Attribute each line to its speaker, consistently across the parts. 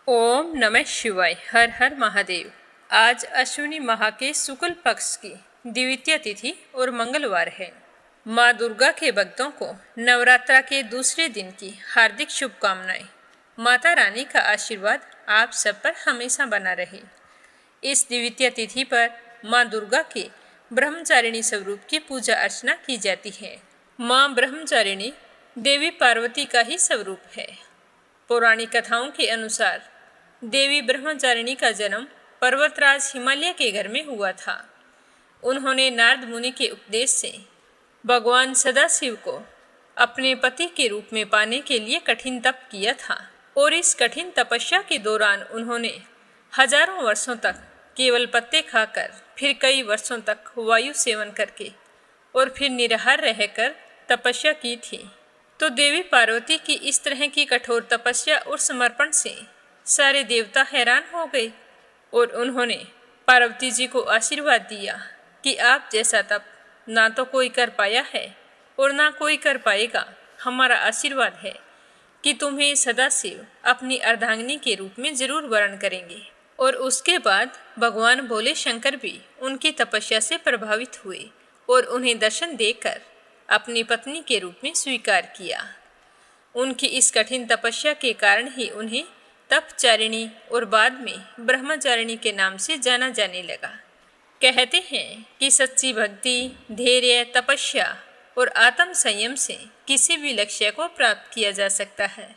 Speaker 1: ओम नमः शिवाय। हर हर महादेव। आज अश्विनी माह के शुक्ल पक्ष की द्वितीय तिथि और मंगलवार है। माँ दुर्गा के भक्तों को नवरात्रा के दूसरे दिन की हार्दिक शुभकामनाएं। माता रानी का आशीर्वाद आप सब पर हमेशा बना रहे। इस द्वितीय तिथि पर माँ दुर्गा के ब्रह्मचारिणी स्वरूप की पूजा अर्चना की जाती है। माँ ब्रह्मचारिणी देवी पार्वती का ही स्वरूप है। पौराणिक कथाओं के अनुसार देवी ब्रह्मचारिणी का जन्म पर्वतराज हिमालय के घर में हुआ था। उन्होंने नारद मुनि के उपदेश से भगवान सदाशिव को अपने पति के रूप में पाने के लिए कठिन तप किया था और इस कठिन तपस्या के दौरान उन्होंने हजारों वर्षों तक केवल पत्ते खाकर, फिर कई वर्षों तक वायु सेवन करके और फिर निराहार रहकर तपस्या की थी। तो देवी पार्वती की इस तरह की कठोर तपस्या और समर्पण से सारे देवता हैरान हो गए और उन्होंने पार्वती जी को आशीर्वाद दिया कि आप जैसा तप ना तो कोई कर पाया है और ना कोई कर पाएगा। हमारा आशीर्वाद है कि तुम्हें सदाशिव अपनी अर्धांगिनी के रूप में जरूर वरण करेंगे। और उसके बाद भगवान भोले शंकर भी उनकी तपस्या से प्रभावित हुए और उन्हें दर्शन देकर अपनी पत्नी के रूप में स्वीकार किया। उनकी इस कठिन तपस्या के कारण ही उन्हें तपचारिणी और बाद में ब्रह्मचारिणी के नाम से जाना जाने लगा। कहते हैं कि सच्ची भक्ति, धैर्य, तपस्या और आत्म संयम से किसी भी लक्ष्य को प्राप्त किया जा सकता है।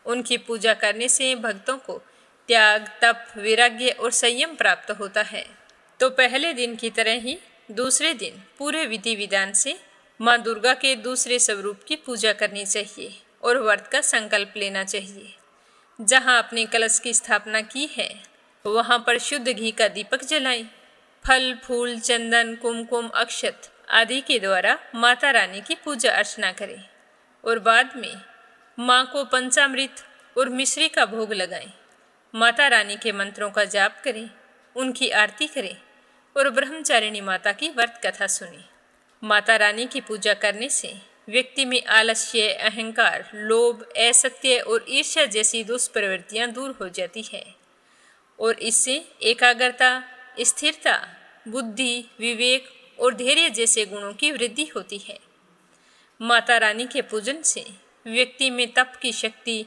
Speaker 1: उनकी पूजा करने से भक्तों को त्याग, तप, वैराग्य और संयम प्राप्त होता है। तो पहले दिन की तरह ही दूसरे दिन पूरे विधि विधान से माँ दुर्गा के दूसरे स्वरूप की पूजा करनी चाहिए और व्रत का संकल्प लेना चाहिए। जहाँ अपने कलश की स्थापना की है वहाँ पर शुद्ध घी का दीपक जलाएं। फल, फूल, चंदन, कुमकुम, अक्षत आदि के द्वारा माता रानी की पूजा अर्चना करें और बाद में माँ को पंचामृत और मिश्री का भोग लगाएं। माता रानी के मंत्रों का जाप करें, उनकी आरती करें और ब्रह्मचारिणी माता की व्रत कथा सुनें। माता रानी की पूजा करने से व्यक्ति में आलस्य, अहंकार, लोभ, असत्य और ईर्ष्या जैसी दुष्प्रवृत्तियां दूर हो जाती है और इससे एकाग्रता, स्थिरता, बुद्धि, विवेक और धैर्य जैसे गुणों की वृद्धि होती है। माता रानी के पूजन से व्यक्ति में तप की शक्ति,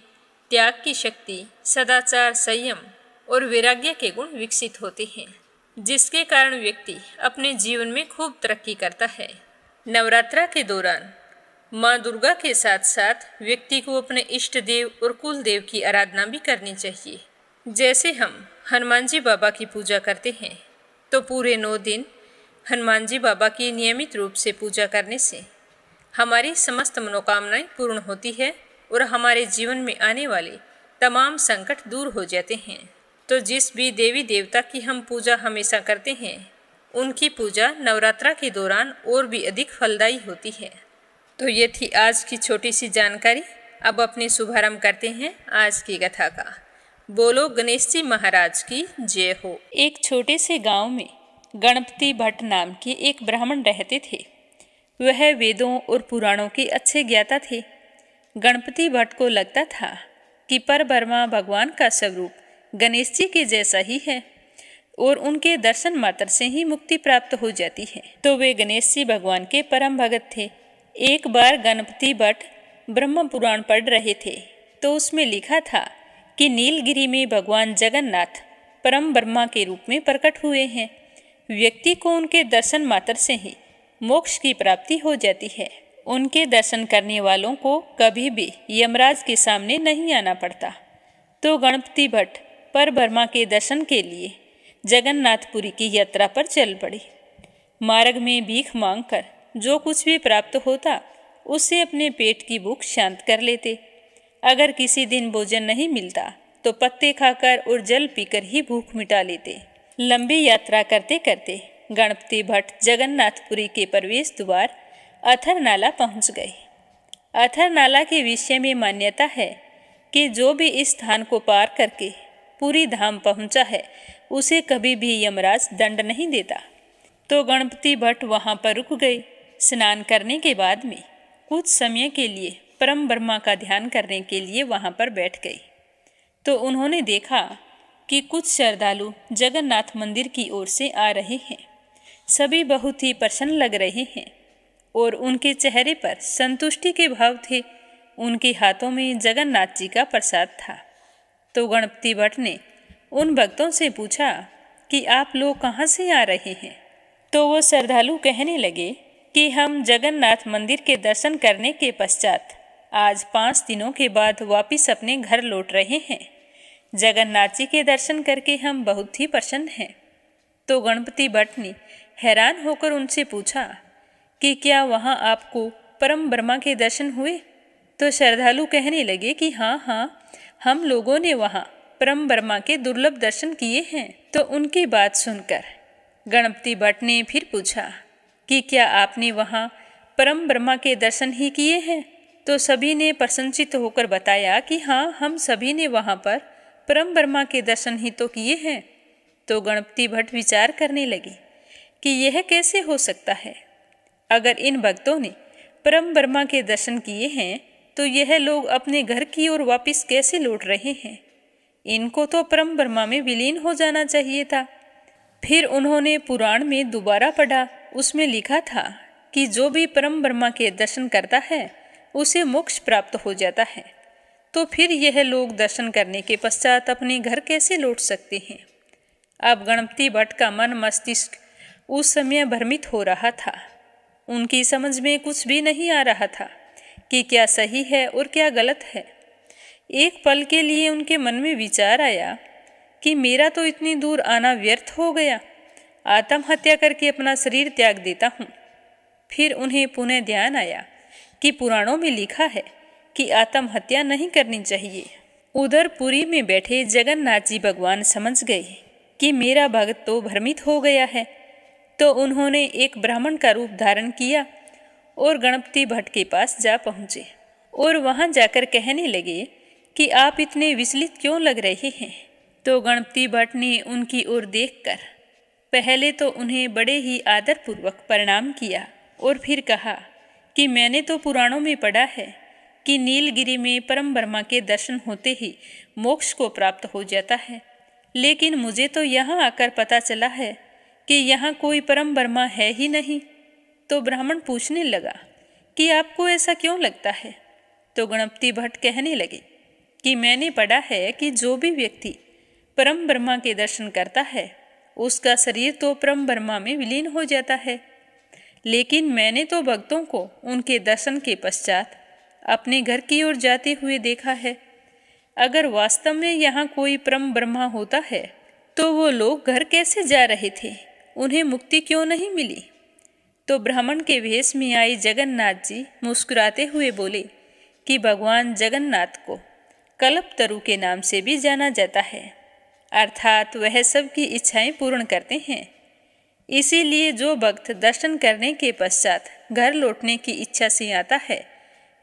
Speaker 1: त्याग की शक्ति, सदाचार, संयम और वैराग्य के गुण विकसित होते हैं, जिसके कारण व्यक्ति अपने जीवन में खूब तरक्की करता है। नवरात्रा के दौरान माँ दुर्गा के साथ साथ व्यक्ति को अपने इष्ट देव और कुल देव की आराधना भी करनी चाहिए। जैसे हम हनुमान जी बाबा की पूजा करते हैं तो पूरे 9 दिन हनुमान जी बाबा की नियमित रूप से पूजा करने से हमारी समस्त मनोकामनाएं पूर्ण होती है और हमारे जीवन में आने वाले तमाम संकट दूर हो जाते हैं। तो जिस भी देवी देवता की हम पूजा हमेशा करते हैं उनकी पूजा नवरात्रा के दौरान और भी अधिक फलदायी होती है। तो ये थी आज की छोटी सी जानकारी। अब अपने शुभारंभ करते हैं आज की कथा का। बोलो गणेश जी महाराज की जय हो।
Speaker 2: एक छोटे से गांव में गणपति भट्ट नाम के एक ब्राह्मण रहते थे। वह वेदों और पुराणों के अच्छे ज्ञाता थे। गणपति भट्ट को लगता था कि परब्रह्मा भगवान का स्वरूप गणेश जी के जैसा ही है और उनके दर्शन मात्र से ही मुक्ति प्राप्त हो जाती है। तो वे गणेश जी भगवान के परम भगत थे। एक बार गणपति भट्ट ब्रह्म पुराण पढ़ रहे थे तो उसमें लिखा था कि नीलगिरी में भगवान जगन्नाथ परम ब्रह्मा के रूप में प्रकट हुए हैं। व्यक्ति को उनके दर्शन मात्र से ही मोक्ष की प्राप्ति हो जाती है। उनके दर्शन करने वालों को कभी भी यमराज के सामने नहीं आना पड़ता। तो गणपति भट्ट परब्रह्मा के दर्शन के लिए जगन्नाथपुरी की यात्रा पर चल पड़े। मार्ग में भीख मांगकर जो कुछ भी प्राप्त होता उससे अपने पेट की भूख शांत कर लेते। अगर किसी दिन भोजन नहीं मिलता तो पत्ते खाकर और जल पीकर ही भूख मिटा लेते। लंबी यात्रा करते करते गणपति भट्ट जगन्नाथपुरी के प्रवेश द्वार अथर नाला पहुंच गए। अथर नाला के विषय में मान्यता है कि जो भी इस स्थान को पार करके पूरी धाम पहुंचा है उसे कभी भी यमराज दंड नहीं देता। तो गणपति भट्ट वहां पर रुक गए। स्नान करने के बाद में कुछ समय के लिए परम ब्रह्मा का ध्यान करने के लिए वहां पर बैठ गए। तो उन्होंने देखा कि कुछ श्रद्धालु जगन्नाथ मंदिर की ओर से आ रहे हैं। सभी बहुत ही प्रसन्न लग रहे हैं और उनके चेहरे पर संतुष्टि के भाव थे। उनके हाथों में जगन्नाथ जी का प्रसाद था। तो गणपति भट्ट ने उन भक्तों से पूछा कि आप लोग कहाँ से आ रहे हैं? तो वो श्रद्धालु कहने लगे कि हम जगन्नाथ मंदिर के दर्शन करने के पश्चात आज 5 दिनों के बाद वापस अपने घर लौट रहे हैं। जगन्नाथ जी के दर्शन करके हम बहुत ही प्रसन्न हैं। तो गणपति भट्ट ने हैरान होकर उनसे पूछा कि क्या वहाँ आपको परम ब्रह्मा के दर्शन हुए? तो श्रद्धालु कहने लगे कि हाँ, हम लोगों ने वहाँ परम ब्रह्मा के दुर्लभ दर्शन किए हैं। तो उनकी बात सुनकर गणपति भट्ट ने फिर पूछा कि क्या आपने वहाँ परम ब्रह्मा के दर्शन ही किए हैं? तो सभी ने प्रसन्नचित्त होकर बताया कि हाँ, हम सभी ने वहाँ पर परम ब्रह्मा के दर्शन ही तो किए हैं। तो गणपति भट्ट विचार करने लगे कि यह कैसे हो सकता है। अगर इन भक्तों ने परम ब्रह्मा के दर्शन किए हैं तो यह लोग अपने घर की ओर वापस कैसे लौट रहे हैं? इनको तो परम ब्रह्मा में विलीन हो जाना चाहिए था। फिर उन्होंने पुराण में दोबारा पढ़ा, उसमें लिखा था कि जो भी परम ब्रह्मा के दर्शन करता है उसे मोक्ष प्राप्त हो जाता है। तो फिर यह लोग दर्शन करने के पश्चात अपने घर कैसे लौट सकते हैं? अब गणपति भट्ट का मन मस्तिष्क उस समय भ्रमित हो रहा था। उनकी समझ में कुछ भी नहीं आ रहा था कि क्या सही है और क्या गलत है। एक पल के लिए उनके मन में विचार आया कि मेरा तो इतनी दूर आना व्यर्थ हो गया, आत्महत्या करके अपना शरीर त्याग देता हूँ। फिर उन्हें पुनः ध्यान आया कि पुराणों में लिखा है कि आत्महत्या नहीं करनी चाहिए। उधर पुरी में बैठे जगन्नाथ जी भगवान समझ गए कि मेरा भक्त तो भ्रमित हो गया है। तो उन्होंने एक ब्राह्मण का रूप धारण किया और गणपति भट्ट के पास जा पहुँचे और वहाँ जाकर कहने लगे कि आप इतने विचलित क्यों लग रहे हैं? तो गणपति भट्ट ने उनकी ओर देखकर पहले तो उन्हें बड़े ही आदरपूर्वक प्रणाम किया और फिर कहा कि मैंने तो पुराणों में पढ़ा है कि नीलगिरी में परम ब्रह्मा के दर्शन होते ही मोक्ष को प्राप्त हो जाता है, लेकिन मुझे तो यहाँ आकर पता चला है कि यहाँ कोई परम ब्रह्मा है ही नहीं। तो ब्राह्मण पूछने लगा कि आपको ऐसा क्यों लगता है? तो गणपति भट्ट कहने लगे कि मैंने पढ़ा है कि जो भी व्यक्ति परम ब्रह्मा के दर्शन करता है उसका शरीर तो परम ब्रह्मा में विलीन हो जाता है, लेकिन मैंने तो भक्तों को उनके दर्शन के पश्चात अपने घर की ओर जाते हुए देखा है। अगर वास्तव में यहाँ कोई परम ब्रह्मा होता है तो वो लोग घर कैसे जा रहे थे? उन्हें मुक्ति क्यों नहीं मिली? तो ब्राह्मण के वेश में आई जगन्नाथ जी मुस्कुराते हुए बोले कि भगवान जगन्नाथ को कल्पतरु के नाम से भी जाना जाता है, अर्थात वह सबकी इच्छाएं पूर्ण करते हैं। इसीलिए जो भक्त दर्शन करने के पश्चात घर लौटने की इच्छा से आता है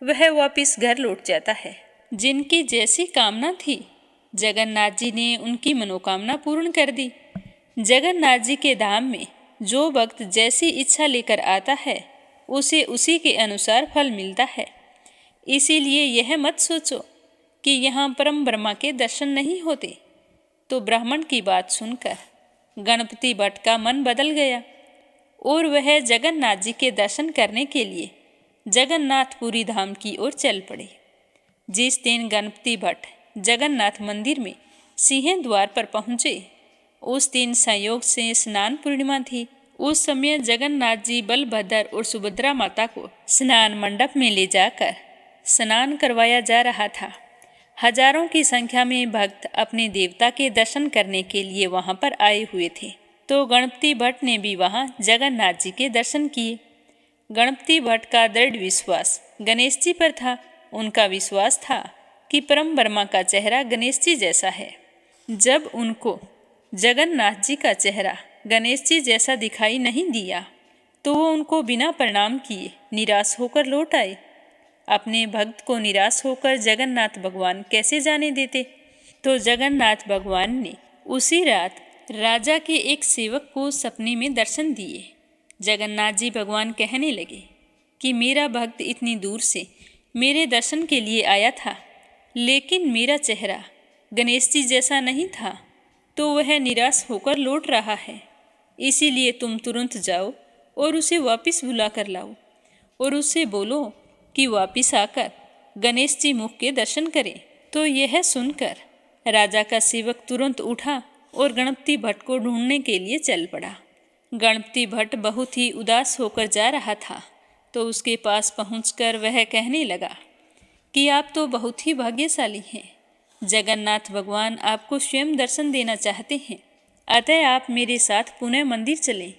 Speaker 2: वह वापस घर लौट जाता है। जिनकी जैसी कामना थी जगन्नाथ जी ने उनकी मनोकामना पूर्ण कर दी। जगन्नाथ जी के धाम में जो भक्त जैसी इच्छा लेकर आता है उसे उसी के अनुसार फल मिलता है। इसीलिए यह मत सोचो कि यहाँ परम ब्रह्मा के दर्शन नहीं होते। तो ब्राह्मण की बात सुनकर गणपति भट्ट का मन बदल गया और वह जगन्नाथ जी के दर्शन करने के लिए जगन्नाथपुरी धाम की ओर चल पड़े। जिस दिन गणपति भट्ट जगन्नाथ मंदिर में सिंह द्वार पर पहुँचे उस दिन संयोग से स्नान पूर्णिमा थी। उस समय जगन्नाथ जी बलभद्र और सुभद्रा माता को स्नान मंडप में ले जाकर स्नान करवाया जा रहा था। हजारों की संख्या में भक्त अपने देवता के दर्शन करने के लिए वहां पर आए हुए थे। तो गणपति भट्ट ने भी वहां जगन्नाथ जी के दर्शन किए। गणपति भट्ट का दृढ़ विश्वास गणेश जी पर था। उनका विश्वास था कि परम ब्रह्मा का चेहरा गणेश जी जैसा है। जब उनको जगन्नाथ जी का चेहरा गणेश जी जैसा दिखाई नहीं दिया तो वो उनको बिना प्रणाम किए निराश होकर लौट आए। अपने भक्त को निराश होकर जगन्नाथ भगवान कैसे जाने देते? तो जगन्नाथ भगवान ने उसी रात राजा के एक सेवक को सपने में दर्शन दिए। जगन्नाथ जी भगवान कहने लगे कि मेरा भक्त इतनी दूर से मेरे दर्शन के लिए आया था, लेकिन मेरा चेहरा गणेश जी जैसा नहीं था तो वह निराश होकर लौट रहा है। इसीलिए तुम तुरंत जाओ और उसे वापस बुला कर लाओ और उससे बोलो कि वापस आकर गणेश जी मुख के दर्शन करें। तो यह सुनकर राजा का सेवक तुरंत उठा और गणपति भट्ट को ढूंढने के लिए चल पड़ा। गणपति भट्ट बहुत ही उदास होकर जा रहा था तो उसके पास पहुंचकर वह कहने लगा कि आप तो बहुत ही भाग्यशाली हैं। जगन्नाथ भगवान आपको स्वयं दर्शन देना चाहते हैं, अतः आप मेरे साथ पुनः मंदिर चलें,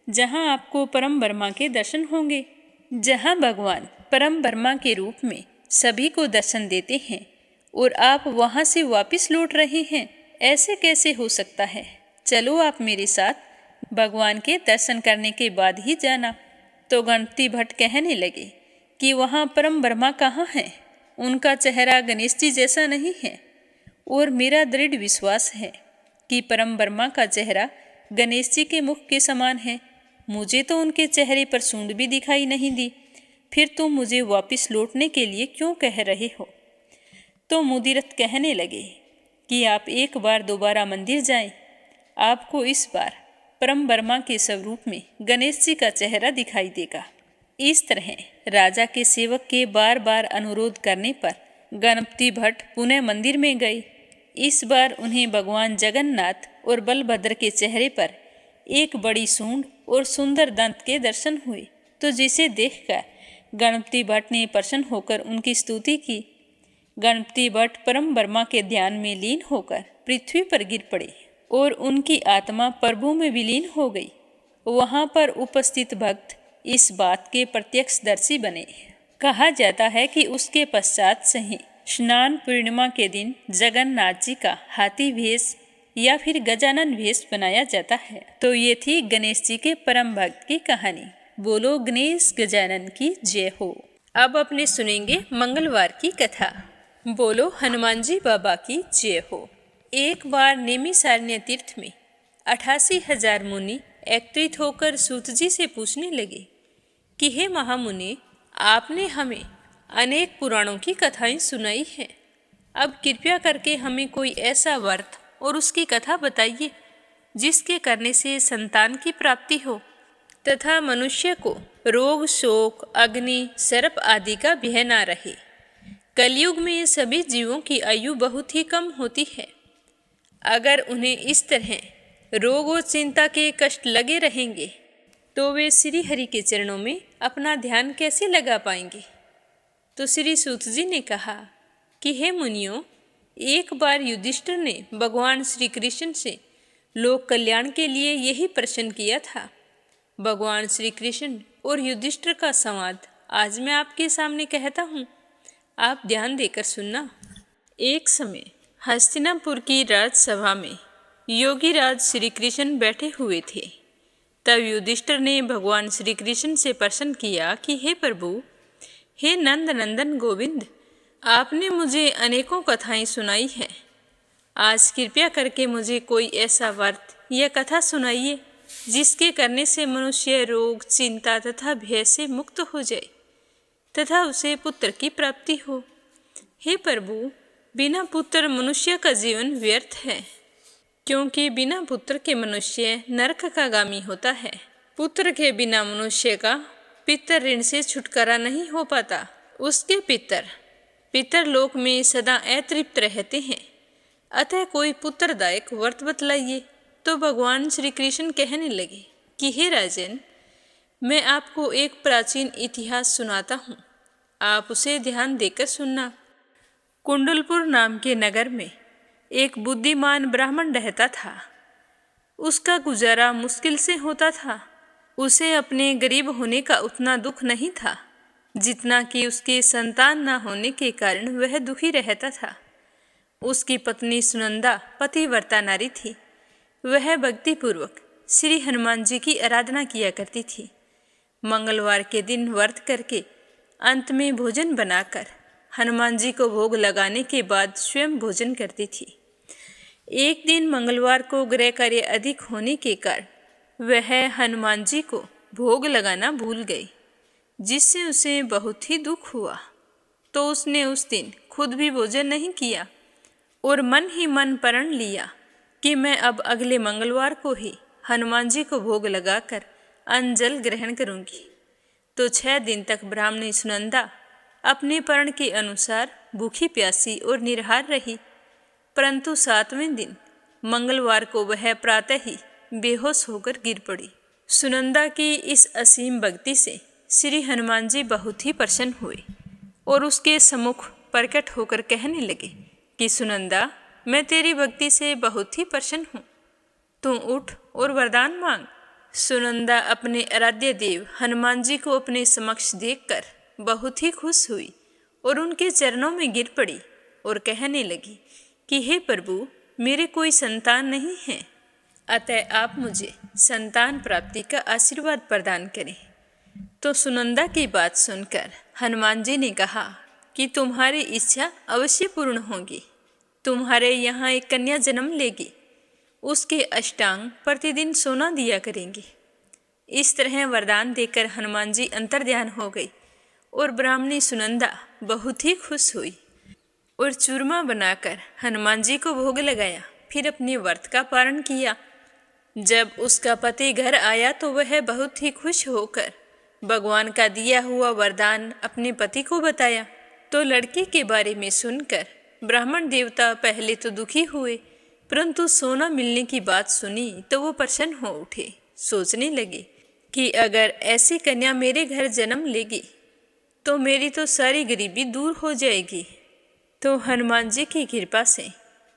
Speaker 2: जहां आपको परम ब्रह्मा के दर्शन होंगे। जहां भगवान परम ब्रह्मा के रूप में सभी को दर्शन देते हैं और आप वहां से वापस लौट रहे हैं, ऐसे कैसे हो सकता है? चलो आप मेरे साथ, भगवान के दर्शन करने के बाद ही जाना। तो गणपति भट्ट कहने लगे कि वहाँ परम ब्रह्मा कहाँ हैं? उनका चेहरा गणेश जी जैसा नहीं है और मेरा दृढ़ विश्वास है कि परम ब्रह्मा का चेहरा गणेश जी के मुख के समान है। मुझे तो उनके चेहरे पर सूंड भी दिखाई नहीं दी, फिर तुम मुझे वापस लौटने के लिए क्यों कह रहे हो? तो मुदिरत कहने लगे कि आप एक बार दोबारा मंदिर जाएं, आपको इस बार परम ब्रह्मा के स्वरूप में गणेश जी का चेहरा दिखाई देगा। इस तरह राजा के सेवक के बार बार अनुरोध करने पर गणपति भट्ट पुनः मंदिर में गए। इस बार उन्हें भगवान जगन्नाथ और बलभद्र के चेहरे पर एक बड़ी सूंड और सुंदर दंत के दर्शन हुए, तो जिसे देखकर गणपति भट्ट ने प्रसन्न होकर उनकी स्तुति की। गणपति भट्ट परम ब्रह्मा के ध्यान में लीन होकर पृथ्वी पर गिर पड़े और उनकी आत्मा प्रभु में विलीन हो गई। वहां पर उपस्थित भक्त इस बात के प्रत्यक्षदर्शी बने। कहा जाता है कि उसके पश्चात से ही स्नान पूर्णिमा के दिन जगन्नाथ जी का हाथी भेष या फिर गजानन भेष बनाया जाता है। तो ये थी गणेश जी के परम भक्त की कहानी। बोलो गणेश गजानन की जय हो।
Speaker 1: अब अपने सुनेंगे मंगलवार की कथा। बोलो हनुमान जी बाबा की जय हो। एक बार नेमिषारण्य तीर्थ में 88,000 मुनि एकत्रित होकर सूत जी से पूछने लगे कि हे महामुनि, आपने हमें अनेक पुराणों की कथाएं सुनाई हैं, अब कृपया करके हमें कोई ऐसा व्रत और उसकी कथा बताइए जिसके करने से संतान की प्राप्ति हो तथा मनुष्य को रोग, शोक, अग्नि, सर्प आदि का भय न रहे। कलयुग में सभी जीवों की आयु बहुत ही कम होती है। अगर उन्हें इस तरह रोग और चिंता के कष्ट लगे रहेंगे तो वे श्री हरि के चरणों में अपना ध्यान कैसे लगा पाएंगे? तो श्री सूत जी ने कहा कि हे मुनियों, एक बार युधिष्ठिर ने भगवान श्री कृष्ण से लोक कल्याण के लिए यही प्रश्न किया था। भगवान श्री कृष्ण और युधिष्ठिर का संवाद आज मैं आपके सामने कहता हूँ, आप ध्यान देकर सुनना। एक समय हस्तिनापुर की राजसभा में योगीराज श्री कृष्ण बैठे हुए थे। तब युधिष्ठिर ने भगवान श्री कृष्ण से प्रश्न किया कि हे प्रभु, हे नंद नंदन गोविंद, आपने मुझे अनेकों कथाएं सुनाई हैं। आज कृपया करके मुझे कोई ऐसा व्रत या कथा सुनाइए जिसके करने से मनुष्य रोग, चिंता तथा भय से मुक्त हो जाए तथा उसे पुत्र की प्राप्ति हो। हे प्रभु, बिना पुत्र मनुष्य का जीवन व्यर्थ है, क्योंकि बिना पुत्र के मनुष्य नरक का गामी होता है। पुत्र के बिना मनुष्य का पितर ऋण से छुटकारा नहीं हो पाता। उसके पितर लोक में सदा अतृप्त रहते हैं। अतः कोई पुत्रदायक व्रत बतलाइए। तो भगवान श्री कृष्ण कहने लगे कि हे राजन, मैं आपको एक प्राचीन इतिहास सुनाता हूँ, आप उसे ध्यान देकर सुनना। कुंडलपुर नाम के नगर में एक बुद्धिमान ब्राह्मण रहता था। उसका गुजारा मुश्किल से होता था। उसे अपने गरीब होने का उतना दुख नहीं था जितना कि उसके संतान न होने के कारण वह दुखी रहता था। उसकी पत्नी सुनंदा पतिव्रता नारी थी। वह भक्तिपूर्वक श्री हनुमान जी की आराधना किया करती थी। मंगलवार के दिन व्रत करके अंत में भोजन बनाकर हनुमान जी को भोग लगाने के बाद स्वयं भोजन करती थी। एक दिन मंगलवार को गृह कार्य अधिक होने के कारण वह हनुमान जी को भोग लगाना भूल गई, जिससे उसे बहुत ही दुख हुआ। तो उसने उस दिन खुद भी भोजन नहीं किया और मन ही मन प्रण लिया कि मैं अब अगले मंगलवार को ही हनुमान जी को भोग लगाकर अन्न जल ग्रहण करूंगी। तो 6 दिन तक ब्राह्मणी सुनंदा अपने प्रण के अनुसार भूखी प्यासी और निराहार रही, परंतु 7वें दिन मंगलवार को वह प्रातः ही बेहोश होकर गिर पड़ी। सुनंदा की इस असीम भक्ति से श्री हनुमान जी बहुत ही प्रसन्न हुए और उसके सम्मुख प्रकट होकर कहने लगे कि सुनंदा, मैं तेरी भक्ति से बहुत ही प्रसन्न हूँ, तू उठ और वरदान मांग। सुनंदा अपने आराध्य देव हनुमान जी को अपने समक्ष देखकर बहुत ही खुश हुई और उनके चरणों में गिर पड़ी और कहने लगी कि हे प्रभु, मेरे कोई संतान नहीं है, अतः आप मुझे संतान प्राप्ति का आशीर्वाद प्रदान करें। तो सुनंदा की बात सुनकर हनुमान जी ने कहा कि तुम्हारी इच्छा अवश्य पूर्ण होगी। तुम्हारे यहाँ एक कन्या जन्म लेगी, उसके अष्टांग प्रतिदिन सोना दिया करेंगे। इस तरह वरदान देकर हनुमान जी अंतर्ध्यान हो गई और ब्राह्मणी सुनंदा बहुत ही खुश हुई और चूरमा बनाकर हनुमान जी को भोग लगाया। फिर अपने व्रत का पारण किया। जब उसका पति घर आया तो वह बहुत ही खुश होकर भगवान का दिया हुआ वरदान अपने पति को बताया। तो लड़के के बारे में सुनकर ब्राह्मण देवता पहले तो दुखी हुए, परंतु सोना मिलने की बात सुनी तो वो प्रसन्न हो उठे। सोचने लगे कि अगर ऐसी कन्या मेरे घर जन्म लेगी तो मेरी तो सारी गरीबी दूर हो जाएगी। तो हनुमान जी की कृपा से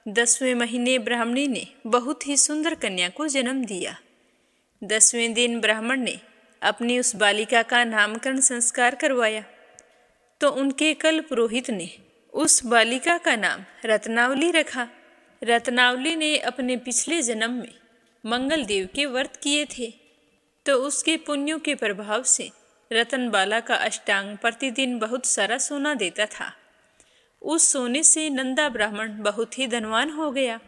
Speaker 1: 10वें महीने ब्राह्मणी ने बहुत ही सुंदर कन्या को जन्म दिया। 10वें दिन ब्राह्मण ने अपनी उस बालिका का नामकरण संस्कार करवाया। तो उनके कल पुरोहित ने उस बालिका का नाम रत्नावली रखा। रत्नावली ने अपने पिछले जन्म में मंगल देव के व्रत किए थे, तो उसके पुण्यों के प्रभाव से रतनबाला का अष्टांग प्रतिदिन बहुत सारा सोना देता था। उस सोने से नंदा ब्राह्मण बहुत ही धनवान हो गया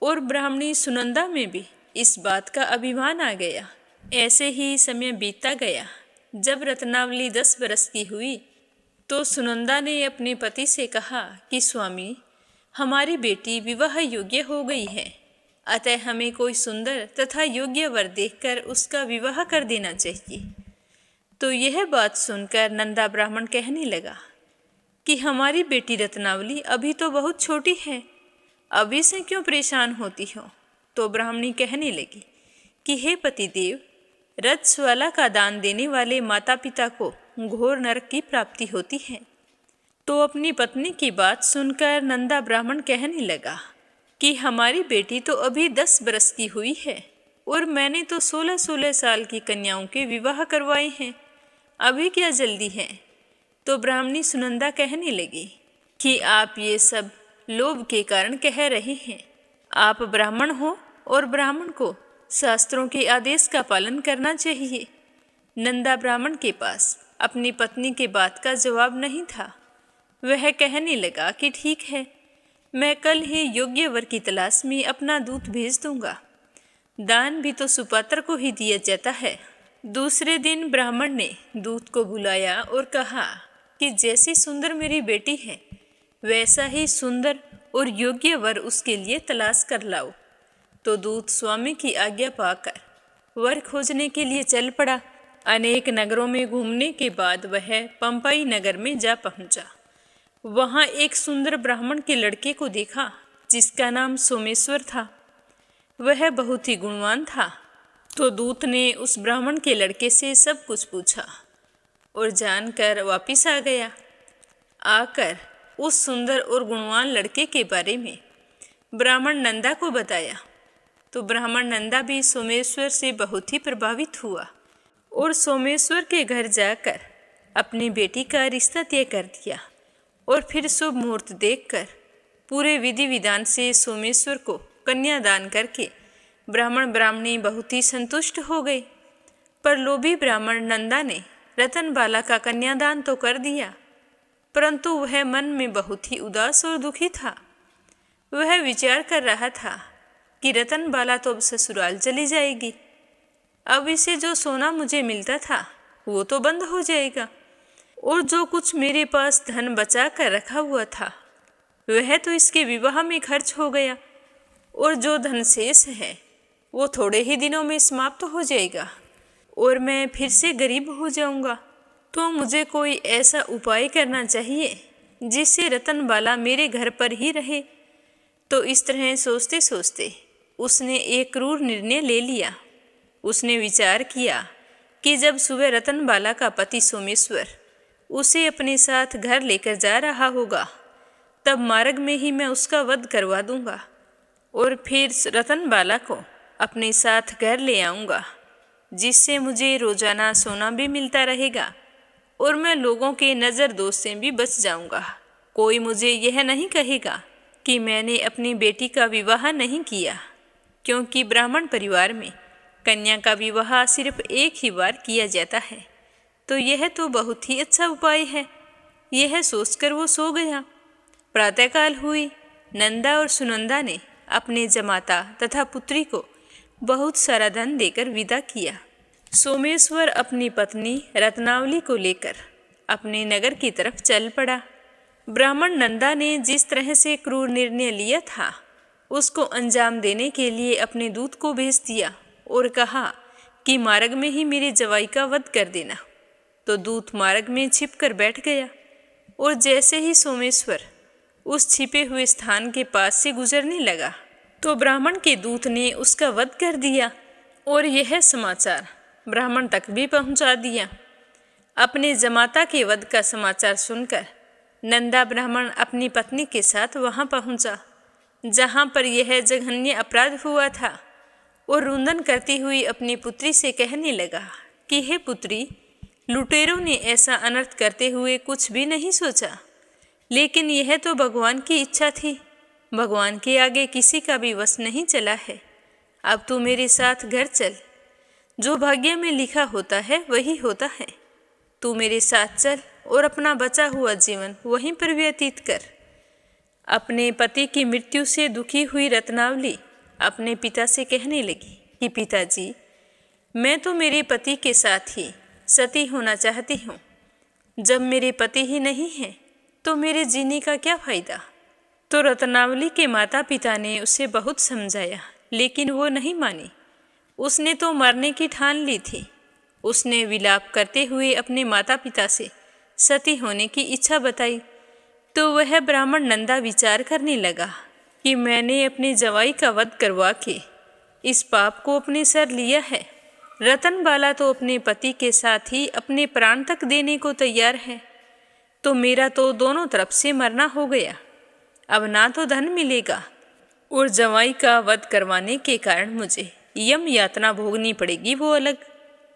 Speaker 1: और ब्राह्मणी सुनंदा में भी इस बात का अभिमान आ गया। ऐसे ही समय बीतता गया। जब रत्नावली 10 बरस की हुई तो सुनंदा ने अपने पति से कहा कि स्वामी, हमारी बेटी विवाह योग्य हो गई है, अतः हमें कोई सुंदर तथा योग्य वर देखकर उसका विवाह कर देना चाहिए। तो यह बात सुनकर नंदा ब्राह्मण कहने लगा कि हमारी बेटी रत्नावली अभी तो बहुत छोटी है, अभी से क्यों परेशान होती हो। तो ब्राह्मणी कहने लगी कि हे पतिदेव, रजस्वाला का दान देने वाले माता पिता को घोर नरक की प्राप्ति होती है। तो अपनी पत्नी की बात सुनकर नंदा ब्राह्मण कहने लगा कि हमारी बेटी तो अभी 10 बरस की हुई है और मैंने तो 16-16 साल की कन्याओं के विवाह करवाए हैं, अभी क्या जल्दी है। तो ब्राह्मणी सुनंदा कहने लगी कि आप ये सब लोभ के कारण कह रहे हैं। आप ब्राह्मण हो और ब्राह्मण को शास्त्रों के आदेश का पालन करना चाहिए। नंदा ब्राह्मण के पास अपनी पत्नी के बात का जवाब नहीं था। वह कहने लगा कि ठीक है, मैं कल ही योग्य वर की तलाश में अपना दूत भेज दूंगा। दान भी तो सुपात्र को ही दिया जाता है। दूसरे दिन ब्राह्मण ने दूत को बुलाया और कहा कि जैसी सुंदर मेरी बेटी है, वैसा ही सुंदर और योग्य वर उसके लिए तलाश कर लाओ। तो दूत स्वामी की आज्ञा पाकर वर खोजने के लिए चल पड़ा। अनेक नगरों में घूमने के बाद वह पंपाई नगर में जा पहुंचा। वहां एक सुंदर ब्राह्मण के लड़के को देखा जिसका नाम सोमेश्वर था। वह बहुत ही गुणवान था। तो दूत ने उस ब्राह्मण के लड़के से सब कुछ पूछा और जानकर वापिस आ गया। आकर उस सुंदर और गुणवान लड़के के बारे में ब्राह्मण नंदा को बताया। तो ब्राह्मण नंदा भी सोमेश्वर से बहुत ही प्रभावित हुआ और सोमेश्वर के घर जाकर अपनी बेटी का रिश्ता तय कर दिया और फिर शुभ मुहूर्त देखकर पूरे विधि विधान से सोमेश्वर को कन्यादान करके ब्राह्मण ब्राह्मणी बहुत ही संतुष्ट हो गए। पर लोभी ब्राह्मण नंदा ने रतनबाला का कन्यादान तो कर दिया, परंतु वह मन में बहुत ही उदास और दुखी था। वह विचार कर रहा था कि रतनबाला तो अब ससुराल चली जाएगी, अब इसे जो सोना मुझे मिलता था वो तो बंद हो जाएगा और जो कुछ मेरे पास धन बचा कर रखा हुआ था वह तो इसके विवाह में खर्च हो गया, और जो धन शेष है वो थोड़े ही दिनों में समाप्त हो जाएगा और मैं फिर से गरीब हो जाऊंगा। तो मुझे कोई ऐसा उपाय करना चाहिए जिससे रतनबाला मेरे घर पर ही रहे। तो इस तरह सोचते सोचते उसने एक क्रूर निर्णय ले लिया। उसने विचार किया कि जब सुबह रतनबाला का पति सोमेश्वर उसे अपने साथ घर लेकर जा रहा होगा, तब मार्ग में ही मैं उसका वध करवा दूंगा और फिर रतनबाला को अपने साथ घर ले आऊँगा, जिससे मुझे रोजाना सोना भी मिलता रहेगा और मैं लोगों के नज़र दोष से भी बच जाऊँगा। कोई मुझे यह नहीं कहेगा कि मैंने अपनी बेटी का विवाह नहीं किया, क्योंकि ब्राह्मण परिवार में कन्या का विवाह सिर्फ एक ही बार किया जाता है। तो यह तो बहुत ही अच्छा उपाय है। यह सोचकर वो सो गया। प्रातःकाल हुई। नंदा और सुनंदा ने अपने जमाता तथा पुत्री को बहुत सारा धन देकर विदा किया। सोमेश्वर अपनी पत्नी रत्नावली को लेकर अपने नगर की तरफ चल पड़ा। ब्राह्मण नंदा ने जिस तरह से क्रूर निर्णय लिया था, उसको अंजाम देने के लिए अपने दूत को भेज दिया और कहा कि मार्ग में ही मेरे जवाई का वध कर देना। तो दूत मार्ग में छिप कर बैठ गया और जैसे ही सोमेश्वर उस छिपे हुए स्थान के पास से गुजरने लगा, तो ब्राह्मण के दूत ने उसका वध कर दिया और यह समाचार ब्राह्मण तक भी पहुंचा दिया। अपने जमाता के वध का समाचार सुनकर नंदा ब्राह्मण अपनी पत्नी के साथ वहां पहुंचा, जहां पर यह जघन्य अपराध हुआ था, और रुंदन करती हुई अपनी पुत्री से कहने लगा कि हे पुत्री, लुटेरों ने ऐसा अनर्थ करते हुए कुछ भी नहीं सोचा, लेकिन यह तो भगवान की इच्छा थी। भगवान के आगे किसी का भी वश नहीं चला है। अब तू मेरे साथ घर चल। जो भाग्य में लिखा होता है वही होता है। तू मेरे साथ चल और अपना बचा हुआ जीवन वहीं पर व्यतीत कर। अपने पति की मृत्यु से दुखी हुई रत्नावली अपने पिता से कहने लगी कि पिताजी, मैं तो मेरे पति के साथ ही सती होना चाहती हूँ। जब मेरे पति ही नहीं हैं तो मेरे जीने का क्या फायदा। तो रत्नावली के माता पिता ने उसे बहुत समझाया, लेकिन वो नहीं मानी। उसने तो मरने की ठान ली थी। उसने विलाप करते हुए अपने माता पिता से सती होने की इच्छा बताई। तो वह ब्राह्मण नंदा विचार करने लगा कि मैंने अपने जवाई का वध करवा के इस पाप को अपने सर लिया है। रतनबाला तो अपने पति के साथ ही अपने प्राण तक देने को तैयार है, तो मेरा तो दोनों तरफ से मरना हो गया। अब ना तो धन मिलेगा और जवाई का वध करवाने के कारण मुझे यम यातना भोगनी पड़ेगी, वो अलग।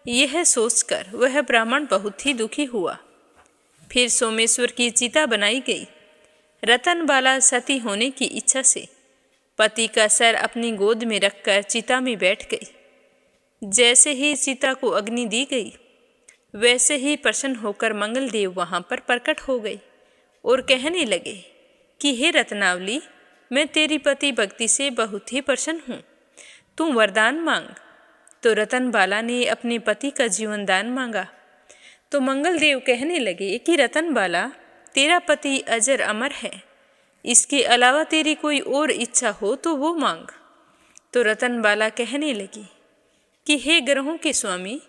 Speaker 1: यह सोचकर वह ब्राह्मण बहुत ही दुखी हुआ। फिर सोमेश्वर की चिता बनाई गई। रतनबाला सती होने की इच्छा से पति का सर अपनी गोद में रखकर चिता में बैठ गई। जैसे ही चिता को अग्नि दी गई, वैसे ही प्रसन्न होकर मंगलदेव वहां पर प्रकट हो गए और कहने लगे कि हे रत्नावली, मैं तेरी पति भक्ति से बहुत ही प्रसन्न हूँ। तू वरदान मांग। तो रतनबाला ने अपने पति का जीवन दान मांगा। तो मंगलदेव कहने लगे कि रतनबाला, तेरा पति अजर अमर है। इसके अलावा तेरी कोई और इच्छा हो तो वो मांग। तो रतनबाला कहने लगी कि हे ग्रहों के स्वामी,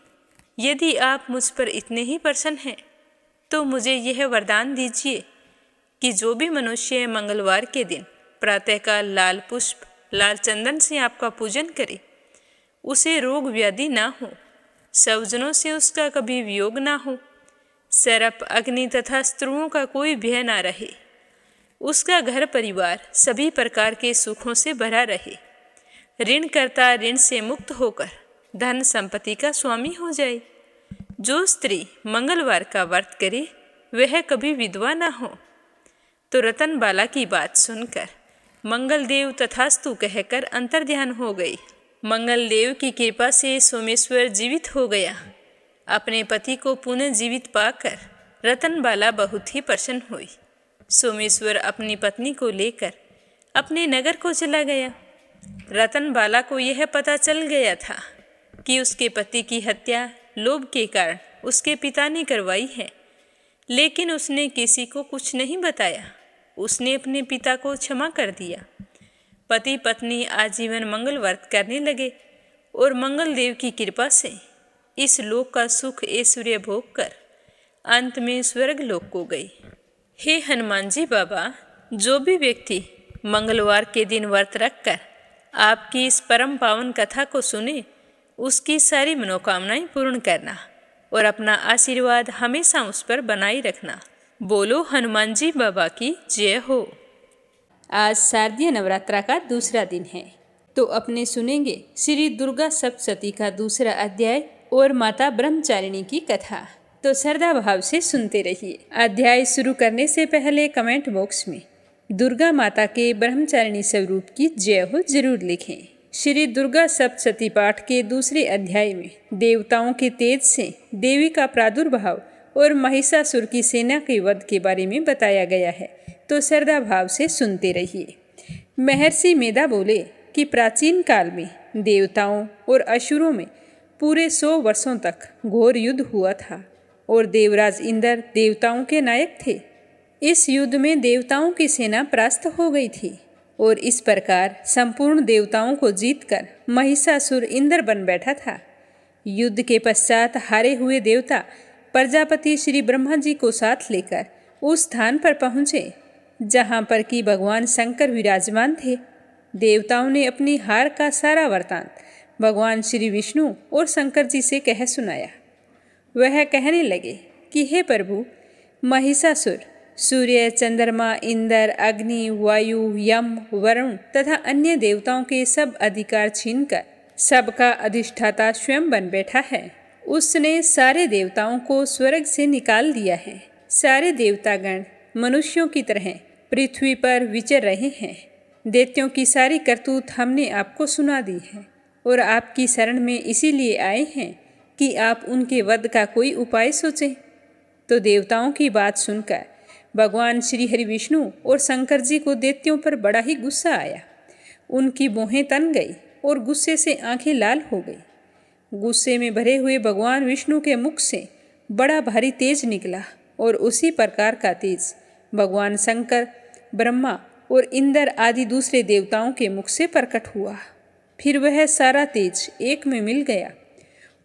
Speaker 1: यदि आप मुझ पर इतने ही प्रसन्न हैं तो मुझे यह वरदान दीजिए कि जो भी मनुष्य मंगलवार के दिन प्रातःकाल लाल पुष्प लाल चंदन से आपका पूजन करे, उसे रोग व्याधि ना हो, स्वजनों से उसका कभी वियोग ना हो, सर्प अग्नि तथा स्त्रुओं का कोई भय ना रहे, उसका घर परिवार सभी प्रकार के सुखों से भरा रहे, ऋणकर्ता ऋण से मुक्त होकर धन संपत्ति का स्वामी हो जाए। जो स्त्री मंगलवार का व्रत करे वह कभी विधवा ना हो। तो रतनबाला की बात सुनकर मंगलदेव तथास्तु कहकर अंतर्ध्यान हो गई। मंगलदेव की कृपा से सोमेश्वर जीवित हो गया। अपने पति को पुनः जीवित पाकर रतनबाला बहुत ही प्रसन्न हुई। सोमेश्वर अपनी पत्नी को लेकर अपने नगर को चला गया। रतनबाला को यह पता चल गया था कि उसके पति की हत्या लोभ के कारण उसके पिता ने करवाई है, लेकिन उसने किसी को कुछ नहीं बताया।
Speaker 2: उसने अपने पिता को क्षमा कर दिया। पति पत्नी आजीवन मंगल व्रत करने लगे और मंगल देव की कृपा से इस लोक का सुख ऐश्वर्य भोग कर अंत में स्वर्ग लोक को गए। हे हनुमान जी बाबा, जो भी व्यक्ति मंगलवार के दिन व्रत रखकर आपकी इस परम पावन कथा को सुने, उसकी सारी मनोकामनाएं पूर्ण करना और अपना आशीर्वाद हमेशा उस पर बनाए रखना। बोलो हनुमान जी बाबा की जय हो। आज शारदीय नवरात्रा का दूसरा दिन है, तो अपने सुनेंगे श्री दुर्गा सप्तशती का दूसरा अध्याय और माता ब्रह्मचारिणी की कथा। तो श्रद्धा भाव से सुनते रहिए। अध्याय शुरू करने से पहले कमेंट बॉक्स में दुर्गा माता के ब्रह्मचारिणी स्वरूप की जय हो जरूर लिखें। श्री दुर्गा सप्तशती पाठ के दूसरे अध्याय में देवताओं के तेज से देवी का प्रादुर्भाव और महिषासुर की सेना के वध के बारे में बताया गया है, तो श्रद्धा भाव से सुनते रहिए। महर्षि मेधा बोले कि प्राचीन काल में देवताओं और असुरों में पूरे 100 वर्षों तक घोर युद्ध हुआ था और देवराज इंद्र देवताओं के नायक थे। इस युद्ध में देवताओं की सेना परास्त हो गई थी और इस प्रकार संपूर्ण देवताओं को जीतकर महिषासुर इंद्र बन बैठा था। युद्ध के पश्चात हारे हुए देवता प्रजापति श्री ब्रह्मा जी को साथ लेकर उस स्थान पर पहुँचे जहाँ पर कि भगवान शंकर विराजमान थे। देवताओं ने अपनी हार का सारा वृतांत भगवान श्री विष्णु और शंकर जी से कह सुनाया। वह कहने लगे कि हे प्रभु, महिषासुर सूर्य, चंद्रमा, इंद्र, अग्नि, वायु, यम, वरुण तथा अन्य देवताओं के सब अधिकार छीनकर सबका अधिष्ठाता स्वयं बन बैठा है। उसने सारे देवताओं को स्वर्ग से निकाल दिया है। सारे देवतागण मनुष्यों की तरह पृथ्वी पर विचर रहे हैं। दैत्यों की सारी करतूत हमने आपको सुना दी है और आपकी शरण में इसीलिए आए हैं कि आप उनके वध का कोई उपाय सोचें। तो देवताओं की बात सुनकर भगवान श्री हरि विष्णु और शंकर जी को दैत्यों पर बड़ा ही गुस्सा आया। उनकी भौहें तन गई और गुस्से से आंखें लाल हो गई। गुस्से में भरे हुए भगवान विष्णु के मुख से बड़ा भारी तेज निकला और उसी प्रकार का तेज भगवान शंकर, ब्रह्मा और इंद्र आदि दूसरे देवताओं के मुख से प्रकट हुआ। फिर वह सारा तेज एक में मिल गया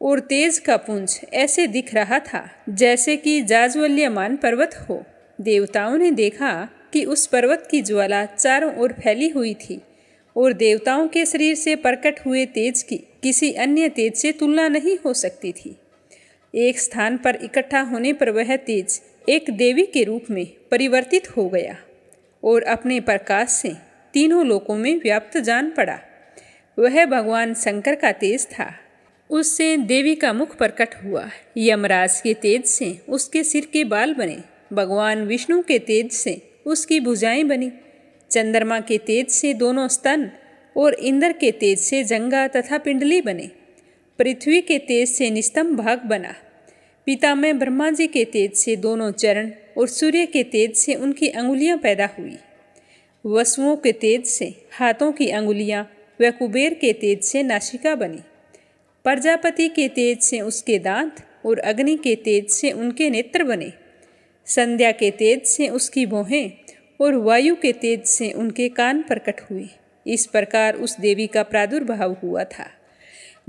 Speaker 2: और तेज का पुंज ऐसे दिख रहा था जैसे कि जाज्वल्यमान पर्वत हो। देवताओं ने देखा कि उस पर्वत की ज्वाला चारों ओर फैली हुई थी और देवताओं के शरीर से प्रकट हुए तेज की किसी अन्य तेज से तुलना नहीं हो सकती थी। एक स्थान पर इकट्ठा होने पर वह तेज एक देवी के रूप में परिवर्तित हो गया और अपने प्रकाश से तीनों लोकों में व्याप्त जान पड़ा। वह भगवान शंकर का तेज था। उससे देवी का मुख प्रकट हुआ। यमराज के तेज से उसके सिर के बाल बने। भगवान विष्णु के तेज से उसकी भुजाएं बनी। चंद्रमा के तेज से दोनों स्तन और इंद्र के तेज से जंगा तथा पिंडली बने। पृथ्वी के तेज से निस्तंभ भाग बना। पितामह ब्रह्मा जी के तेज से दोनों चरण और सूर्य के तेज से उनकी अंगुलियां पैदा हुई। वसुओं के तेज से हाथों की अंगुलियां व कुबेर के तेज से नासिका बनी। प्रजापति के तेज से उसके दांत और अग्नि के तेज से उनके नेत्र बने। संध्या के तेज से उसकी भौहें और वायु के तेज से उनके कान प्रकट हुए। इस प्रकार उस देवी का प्रादुर्भाव हुआ था।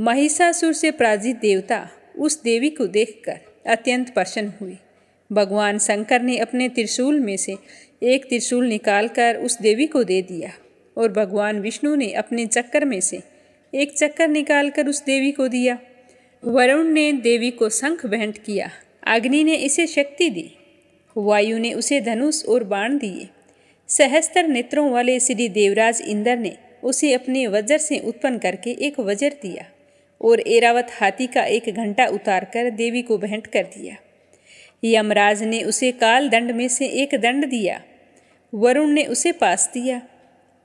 Speaker 2: महिषासुर से पराजित देवता उस देवी को देखकर अत्यंत प्रसन्न हुए। भगवान शंकर ने अपने त्रिशूल में से एक त्रिशूल निकालकर उस देवी को दे दिया और भगवान विष्णु ने अपने चक्कर में से एक चक्कर निकालकर उस देवी को दिया। वरुण ने देवी को शंख भेंट किया। अग्नि ने इसे शक्ति दी। वायु ने उसे धनुष और बाण दिए। सहस्त्र नेत्रों वाले श्री देवराज इंद्र ने उसे अपने वज्र से उत्पन्न करके एक वज्र दिया और ऐरावत हाथी का एक घंटा उतारकर देवी को भेंट कर दिया। यमराज ने उसे काल दंड में से एक दंड दिया। वरुण ने उसे पास दिया।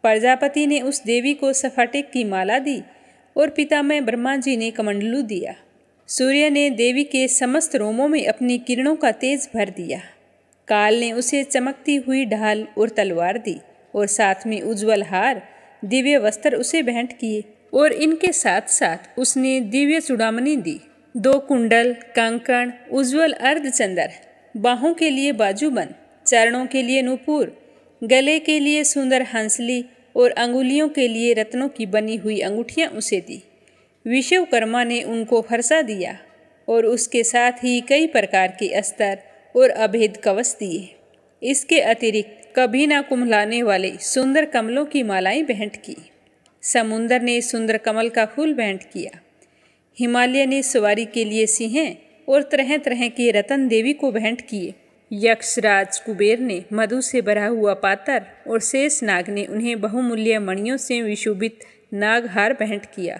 Speaker 2: प्रजापति ने उस देवी को सफाटिक की माला दी और पितामह ब्रह्मा जी ने कमंडलू दिया। सूर्य ने देवी के समस्त रोमों में अपनी किरणों का तेज भर दिया। काल ने उसे चमकती हुई ढाल और तलवार दी और साथ में उज्ज्वल हार, दिव्य वस्त्र उसे भेंट किए और इनके साथ साथ उसने दिव्य चूड़ामणि दी। 2 कुंडल, कंकण, उज्ज्वल अर्धचंद्र, बाहों के लिए बाजूबंद, चरणों के लिए नूपुर, गले के लिए सुंदर हंसली और अंगुलियों के लिए रत्नों की बनी हुई अंगूठियां उसे दी। विश्वकर्मा ने उनको फरसा दिया और उसके साथ ही कई प्रकार के अस्त्र और अभेद कवच दिए। इसके अतिरिक्त कभी ना कुम्हलाने वाले सुंदर कमलों की मालाएं भेंट की। समुंदर ने सुंदर कमल का फूल भेंट किया। हिमालय ने सवारी के लिए सिंह और तरह तरह के रतन देवी को भेंट किए। यक्षराज कुबेर ने मधु से भरा हुआ पातर और शेष नाग ने उन्हें बहुमूल्य मणियों से विशोभित नागहार भेंट किया।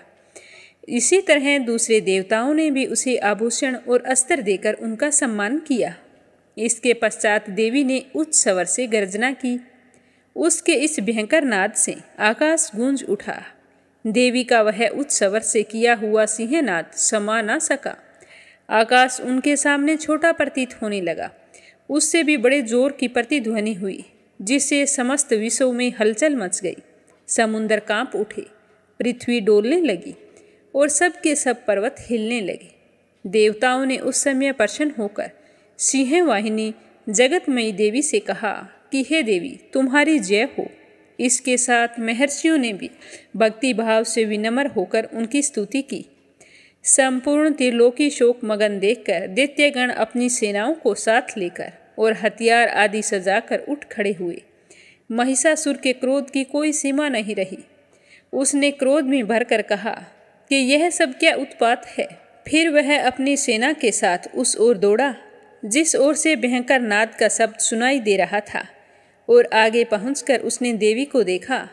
Speaker 2: इसी तरह दूसरे देवताओं ने भी उसे आभूषण और अस्त्र देकर उनका सम्मान किया। इसके पश्चात देवी ने उच्च स्वर से गर्जना की। उसके इस भयंकर नाद से आकाश गूंज उठा। देवी का वह उच्च स्वर से किया हुआ सिंहनाद समा न सका। आकाश उनके सामने छोटा प्रतीत होने लगा। उससे भी बड़े जोर की प्रतिध्वनि हुई, जिससे समस्त विश्व में हलचल मच गई। समुंदर कांप उठे, पृथ्वी डोलने लगी और सब के सब पर्वत हिलने लगे। देवताओं ने उस समय प्रसन्न होकर सिंहवाहिनी जगतमयी देवी से कहा कि हे देवी, तुम्हारी जय हो। इसके साथ महर्षियों ने भी भक्ति भाव से विनम्र होकर उनकी स्तुति की। संपूर्ण त्रिलोकी शोक मगन देखकर दैत्यगण अपनी सेनाओं को साथ लेकर और हथियार आदि सजाकर उठ खड़े हुए। महिषासुर के क्रोध की कोई सीमा नहीं रही। उसने क्रोध में भरकर कहा कि यह सब क्या उत्पात है। फिर वह अपनी सेना के साथ उस ओर दौड़ा जिस ओर से भयंकर नाद का शब्द सुनाई दे रहा था, और आगे पहुंचकर उसने देवी को देखा,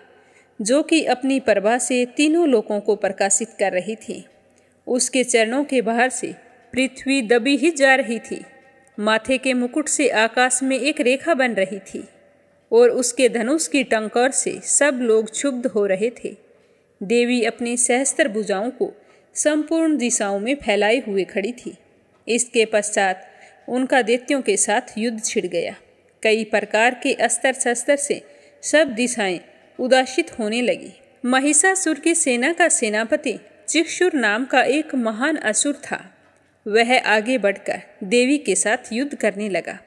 Speaker 2: जो कि अपनी प्रभा से तीनों लोकों को प्रकाशित कर रही थी। उसके चरणों के बाहर से पृथ्वी दबी ही जा रही थी। माथे के मुकुट से आकाश में एक रेखा बन रही थी और उसके धनुष की टंकार से सब लोग क्षुब्ध हो रहे थे। देवी अपनी सहस्त्र भुजाओं को संपूर्ण दिशाओं में फैलाए हुए खड़ी थी। इसके पश्चात उनका दैत्यों के साथ युद्ध छिड़ गया। कई प्रकार के अस्त्र शस्त्र से सब दिशाएं उदासित होने लगी। महिषासुर की सेना का सेनापति चिक्षुर नाम का एक महान असुर था। वह आगे बढ़कर देवी के साथ युद्ध करने लगा।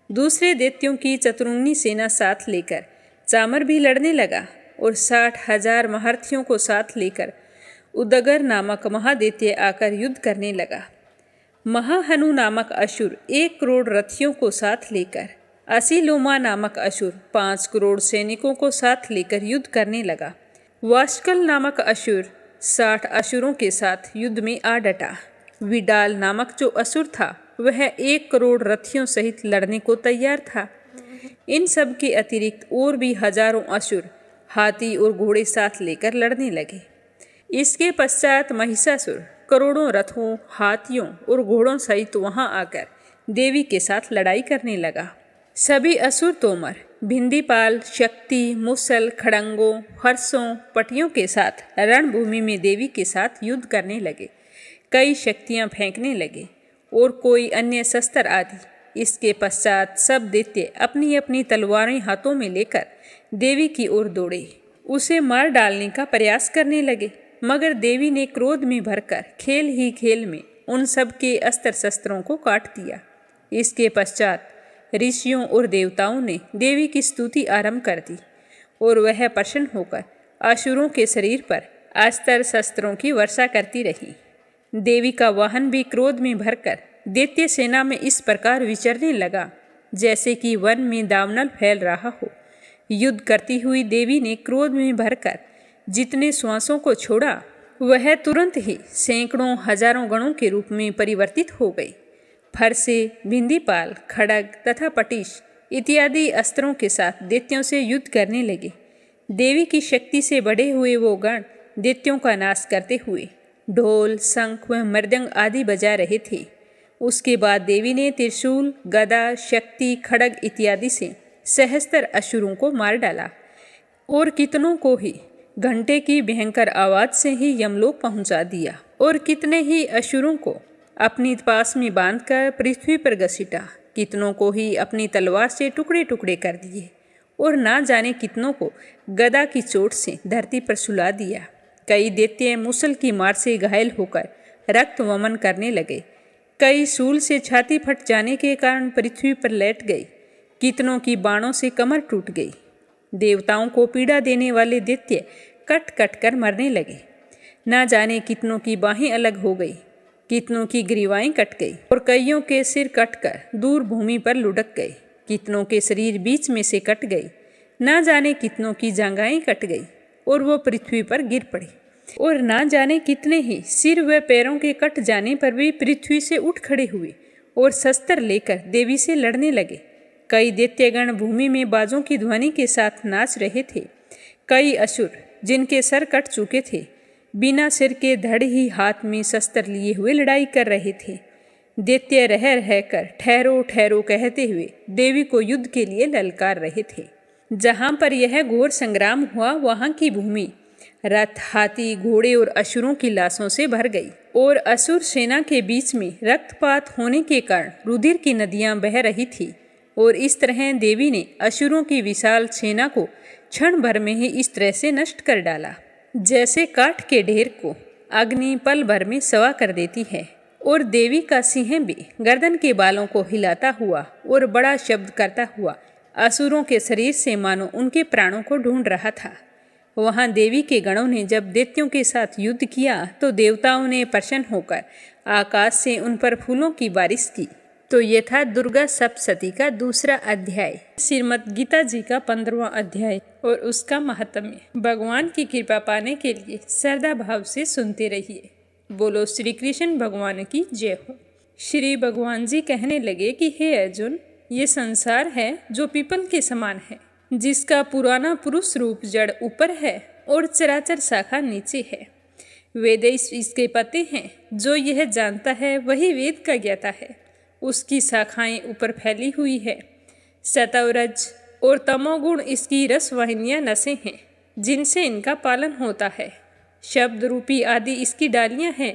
Speaker 2: दूसरे दैत्यों की चतुरंगी सेना साथ लेकर चामर भी लड़ने लगा और 60,000 महारथियों को साथ लेकर उदगर नामक महादैत्य आकर युद्ध करने लगा। महाहनु नामक असुर 1 करोड़ रथियों को साथ लेकर, असीलोमा नामक असुर 5 करोड़ सैनिकों को साथ लेकर युद्ध करने लगा। वाष्कल नामक असुर 60 असुरों के साथ युद्ध में आ डटा। विडाल नामक जो असुर था वह 1 करोड़ रथियों सहित लड़ने को तैयार था। इन सब के अतिरिक्त और भी हजारों असुर हाथी और घोड़े साथ लेकर लड़ने लगे। इसके पश्चात महिषासुर करोड़ों रथों, हाथियों और घोड़ों सहित वहां आकर देवी के साथ लड़ाई करने लगा। सभी असुर तोमर, भिंदीपाल, शक्ति, मुसल, खड़ंगों, हर्षों, पटियों के साथ रणभूमि में देवी के साथ युद्ध करने लगे। कई शक्तियां फेंकने लगे और कोई अन्य शस्त्र आदि। इसके पश्चात सब दैत्य अपनी अपनी तलवारें हाथों में लेकर देवी की ओर दौड़े, उसे मार डालने का प्रयास करने लगे। मगर देवी ने क्रोध में भरकर खेल ही खेल में उन सब के अस्त्र शस्त्रों को काट दिया। इसके पश्चात ऋषियों और देवताओं ने देवी की स्तुति आरंभ कर दी और वह प्रसन्न होकर असुरों के शरीर पर अस्त्र शस्त्रों की वर्षा करती रही। देवी का वाहन भी क्रोध में भरकर दैत्य सेना में इस प्रकार विचरने लगा जैसे कि वन में दावानल फैल रहा हो। युद्ध करती हुई देवी ने क्रोध में भरकर जितने श्वासों को छोड़ा वह तुरंत ही सैकड़ों हजारों गणों के रूप में परिवर्तित हो गई। फरसे, भिंदीपाल, खड़ग तथा पटिश इत्यादि अस्त्रों के साथ दैत्यों से युद्ध करने लगे। देवी की शक्ति से बढ़े हुए वो गण दैत्यों का नाश करते हुए ढोल, शंख व मृदंग आदि बजा रहे थे। उसके बाद देवी ने त्रिशूल, गदा, शक्ति, खड़ग इत्यादि से सहस्त्र असुरों को मार डाला और कितनों को ही घंटे की भयंकर आवाज से ही यमलोक पहुंचा दिया और कितने ही असुरों को अपनी पास में बांधकर पृथ्वी पर घसीटा। कितनों को ही अपनी तलवार से टुकड़े टुकड़े कर दिए और ना जाने कितनों को गदा की चोट से धरती पर सुला दिया। कई दैत्य मुसल की मार से घायल होकर रक्त वमन करने लगे। कई शूल से छाती फट जाने के कारण पृथ्वी पर लेट गई। कितनों की बाणों से कमर टूट गई
Speaker 1: देवताओं को पीड़ा देने वाले दैत्य कट कट कर मरने लगे। ना जाने कितनों की बाहें अलग हो गई, कितनों की ग्रीवाएं कट गई और कईयों के सिर कटकर दूर भूमि पर लुढ़क गए। कितनों के शरीर बीच में से कट गए। ना जाने कितनों की जांघाएं कट गई और वो पृथ्वी पर गिर पड़े। और ना जाने कितने ही सिर व पैरों के कट जाने पर भी पृथ्वी से उठ खड़े हुए और शस्त्र लेकर देवी से लड़ने लगे। कई दैत्यगण भूमि में बाजों की ध्वनि के साथ नाच रहे थे। कई असुर जिनके सर कट चुके थे, बिना सिर के धड़ ही हाथ में शस्त्र लिए हुए लड़ाई कर रहे थे। दैत्य रह रहकर ठहरो ठहरो कहते हुए देवी को युद्ध के लिए ललकार रहे थे। जहाँ पर यह घोर संग्राम हुआ, वहाँ की भूमि रथ, हाथी, घोड़े और असुरों की लाशों से भर गई और असुर सेना के बीच में रक्तपात होने के कारण रुधिर की नदियां बह रही थी। और इस तरह देवी ने असुरों की विशाल सेना को क्षण भर में ही इस तरह से नष्ट कर डाला, जैसे काठ के ढेर को अग्नि पल भर में सवा कर देती है। और देवी का सिंह भी गर्दन के बालों को हिलाता हुआ और बड़ा शब्द करता हुआ असुरों के शरीर से मानो उनके प्राणों को ढूंढ रहा था। वहां देवी के गणों ने जब दैत्यों के साथ युद्ध किया तो देवताओं ने प्रसन्न होकर आकाश से उन पर फूलों की बारिश की। तो ये था दुर्गा सप्तशती का दूसरा अध्याय, श्रीमद् गीता जी का 15वां अध्याय और उसका महात्म्य। भगवान की कृपा पाने के लिए श्रद्धा भाव से सुनते रहिए। बोलो श्री कृष्ण भगवान की जय हो। श्री भगवान जी कहने लगे कि हे अर्जुन, ये संसार है जो पीपल के समान है, जिसका पुराना पुरुष रूप जड़ ऊपर है और चराचर शाखा नीचे है। वेद इसके पते हैं। जो यह जानता है वही वेद का ज्ञाता है। उसकी शाखाएं ऊपर फैली हुई है। सतवरज और तमोगुण इसकी रसवाहिनियां नसें हैं, जिनसे इनका पालन होता है। शब्द रूपी आदि इसकी डालियां हैं।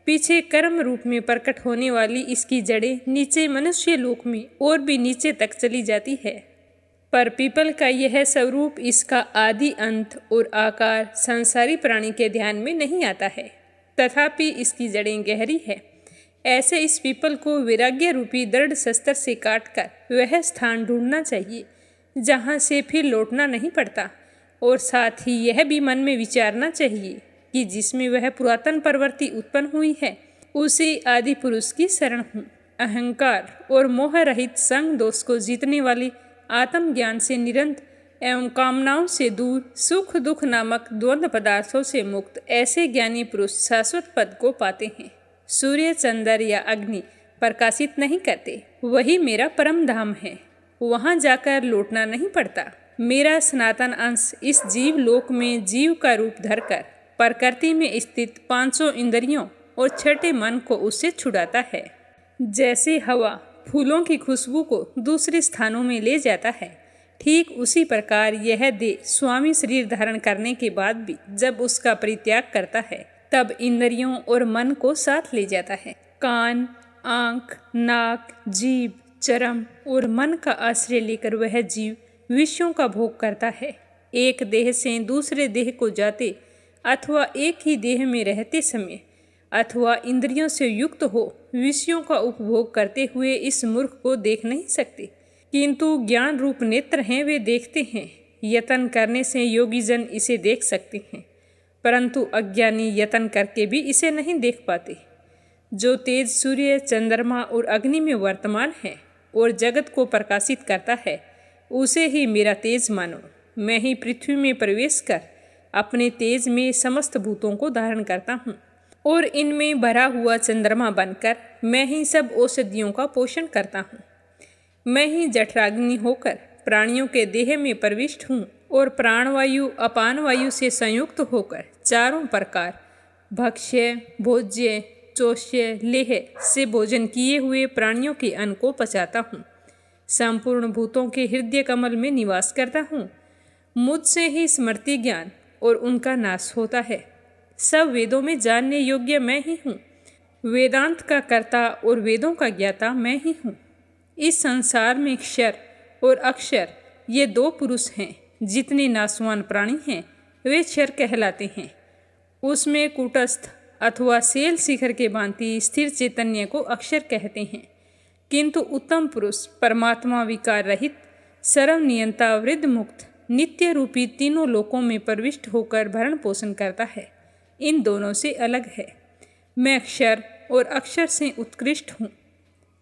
Speaker 1: पीछे कर्म रूप में प्रकट होने वाली इसकी जड़ें नीचे मनुष्य लोक में और भी नीचे तक चली जाती है। पर पीपल का यह स्वरूप, इसका आदि अंत और आकार संसारी प्राणी के ध्यान में नहीं आता है, तथापि इसकी जड़ें गहरी है। ऐसे इस पीपल को वैराग्य रूपी दृढ़ शस्त्र से काटकर वह स्थान ढूंढना चाहिए जहाँ से फिर लौटना नहीं पड़ता। और साथ ही यह भी मन में विचारना चाहिए कि जिसमें वह पुरातन प्रवृत्ति उत्पन्न हुई है, उसी आदि पुरुष की शरण हूँ। अहंकार और मोह रहित संग दोष को जीतने वाली आत्मज्ञान से निरंतर एवं कामनाओं से दूर, सुख दुख नामक द्वंद्व पदार्थों से मुक्त ऐसे ज्ञानी पुरुष शाश्वत पद को पाते हैं। सूर्य, चंद्र या अग्नि प्रकाशित नहीं करते, वही मेरा परम धाम है। वहाँ जाकर लौटना नहीं पड़ता। मेरा सनातन अंश इस जीव लोक में जीव का रूप धरकर प्रकृति में स्थित 500 इंद्रियों और छठे मन को उससे छुड़ाता है। जैसे हवा फूलों की खुशबू को दूसरे स्थानों में ले जाता है, ठीक उसी प्रकार यह देह स्वामी शरीर धारण करने के बाद भी जब उसका परित्याग करता है, तब इंद्रियों और मन को साथ ले जाता है। कान, आंख, नाक, जीभ, चर्म और मन का आश्रय लेकर वह जीव विषयों का भोग करता है। एक देह से दूसरे देह को जाते अथवा एक ही देह में रहते समय अथवा इंद्रियों से युक्त हो विषयों का उपभोग करते हुए इस मूर्ख को देख नहीं सकते, किंतु ज्ञान रूप नेत्र हैं, वे देखते हैं। यतन करने से योगी जन इसे देख सकते हैं, परंतु अज्ञानी यतन करके भी इसे नहीं देख पाते। जो तेज सूर्य, चंद्रमा और अग्नि में वर्तमान है और जगत को प्रकाशित करता है, उसे ही मेरा तेज मानो। मैं ही पृथ्वी में प्रवेश कर अपने तेज में समस्त भूतों को धारण करता हूँ और इनमें भरा हुआ चंद्रमा बनकर मैं ही सब औषधियों का पोषण करता हूँ। मैं ही जठराग्नि होकर प्राणियों के देह में प्रविष्ट हूँ और प्राणवायु अपान वायु से संयुक्त होकर चारों प्रकार भक्ष्य, भोज्य, चोष्य, लेह से भोजन किए हुए प्राणियों के अन्न को पचाता हूँ। संपूर्ण भूतों के हृदय कमल में निवास करता हूँ। मुझसे ही स्मृति ज्ञान और उनका नाश होता है। सब वेदों में जानने योग्य मैं ही हूँ। वेदांत का कर्ता और वेदों का ज्ञाता मैं ही हूँ। इस संसार में क्षर और अक्षर ये दो पुरुष हैं। जितने नाशवान प्राणी हैं वे क्षर कहलाते हैं। उसमें कूटस्थ अथवा सेल शिखर के भांति स्थिर चैतन्य को अक्षर कहते हैं, किंतु उत्तम पुरुष परमात्मा विकार रहित, सर्व नियंता, वृद्ध मुक्त, नित्य रूपी तीनों लोकों में प्रविष्ट होकर भरण पोषण करता है, इन दोनों से अलग है। मैं अक्षर और अक्षर से उत्कृष्ट हूँ।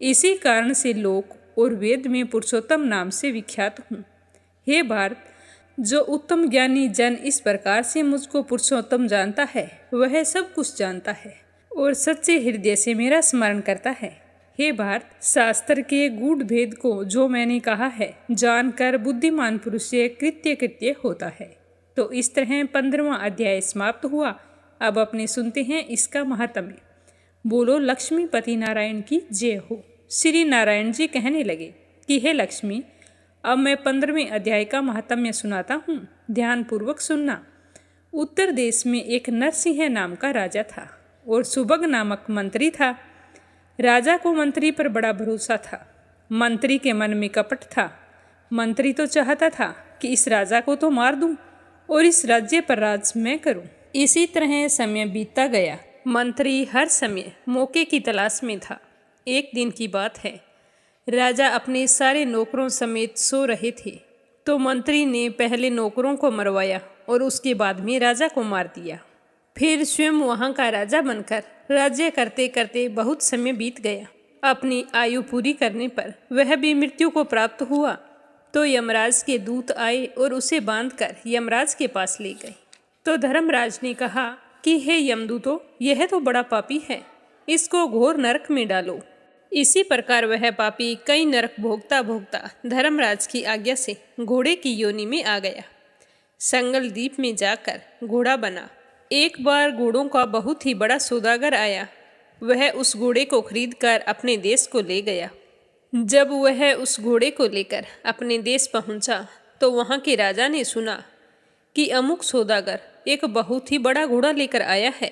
Speaker 1: इसी कारण से लोक और वेद में पुरुषोत्तम नाम से विख्यात हूँ। हे भारत, जो उत्तम ज्ञानी जन इस प्रकार से मुझको पुरुषोत्तम जानता है, वह सब कुछ जानता है और सच्चे हृदय से मेरा स्मरण करता है। हे भारत, शास्त्र के गूढ़ भेद को जो मैंने कहा है, जानकर बुद्धिमान पुरुष से कृत्य होता है। तो इस तरह 15वां अध्याय समाप्त हुआ। अब अपने सुनते हैं इसका महात्म्य। बोलो लक्ष्मीपति नारायण की जय हो। श्री नारायण जी कहने लगे कि हे लक्ष्मी, अब मैं 15वें अध्याय का महात्म्य सुनाता हूँ, ध्यानपूर्वक सुनना। उत्तर देश में एक नरसिंह नाम का राजा था और सुभग नामक मंत्री था। राजा को मंत्री पर बड़ा भरोसा था। मंत्री के मन में कपट था। मंत्री तो चाहता था कि इस राजा को तो मार दूं और इस राज्य पर राज मैं करूं। इसी तरह समय बीतता गया। मंत्री हर समय मौके की तलाश में था। एक दिन की बात है, राजा अपने सारे नौकरों समेत सो रहे थे, तो मंत्री ने पहले नौकरों को मरवाया और उसके बाद में राजा को मार दिया। फिर स्वयं वहाँ का राजा बनकर राज्य करते करते बहुत समय बीत गया। अपनी आयु पूरी करने पर वह भी मृत्यु को प्राप्त हुआ, तो यमराज के दूत आए और उसे बांधकर यमराज के पास ले गए। तो धर्मराज ने कहा कि हे यमदूतों, यह तो बड़ा पापी है, इसको घोर नरक में डालो। इसी प्रकार वह पापी कई नरक भोगता भोगता धर्मराज की आज्ञा से घोड़े की योनि में आ गया। संगल द्वीप में जाकर घोड़ा बना। एक बार घोड़ों का बहुत ही बड़ा सौदागर आया। वह उस घोड़े को खरीदकर अपने देश को ले गया। जब वह उस घोड़े को लेकर अपने देश पहुंचा, तो वहां के राजा ने सुना कि अमुक सौदागर एक बहुत ही बड़ा घोड़ा लेकर आया है।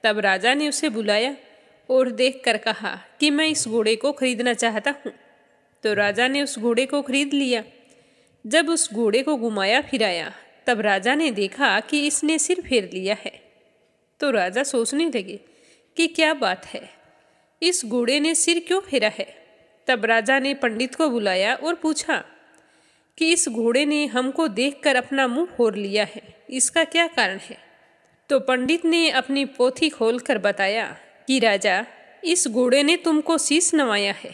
Speaker 1: तब राजा ने उसे बुलाया और देखकर कहा कि मैं इस घोड़े को खरीदना चाहता हूँ। तो राजा ने उस घोड़े को खरीद लिया। जब उस घोड़े को घुमाया फिराया, तब राजा ने देखा कि इसने सिर फेर लिया है। तो राजा सोचने लगे कि क्या बात है, इस घोड़े ने सिर क्यों फेरा है। तब राजा ने पंडित को बुलाया और पूछा कि इस घोड़े ने हमको देखकर अपना मुंह फोड़ लिया है, इसका क्या कारण है। तो पंडित ने अपनी पोथी खोलकर बताया कि राजा, इस घोड़े ने तुमको शीश नवाया है।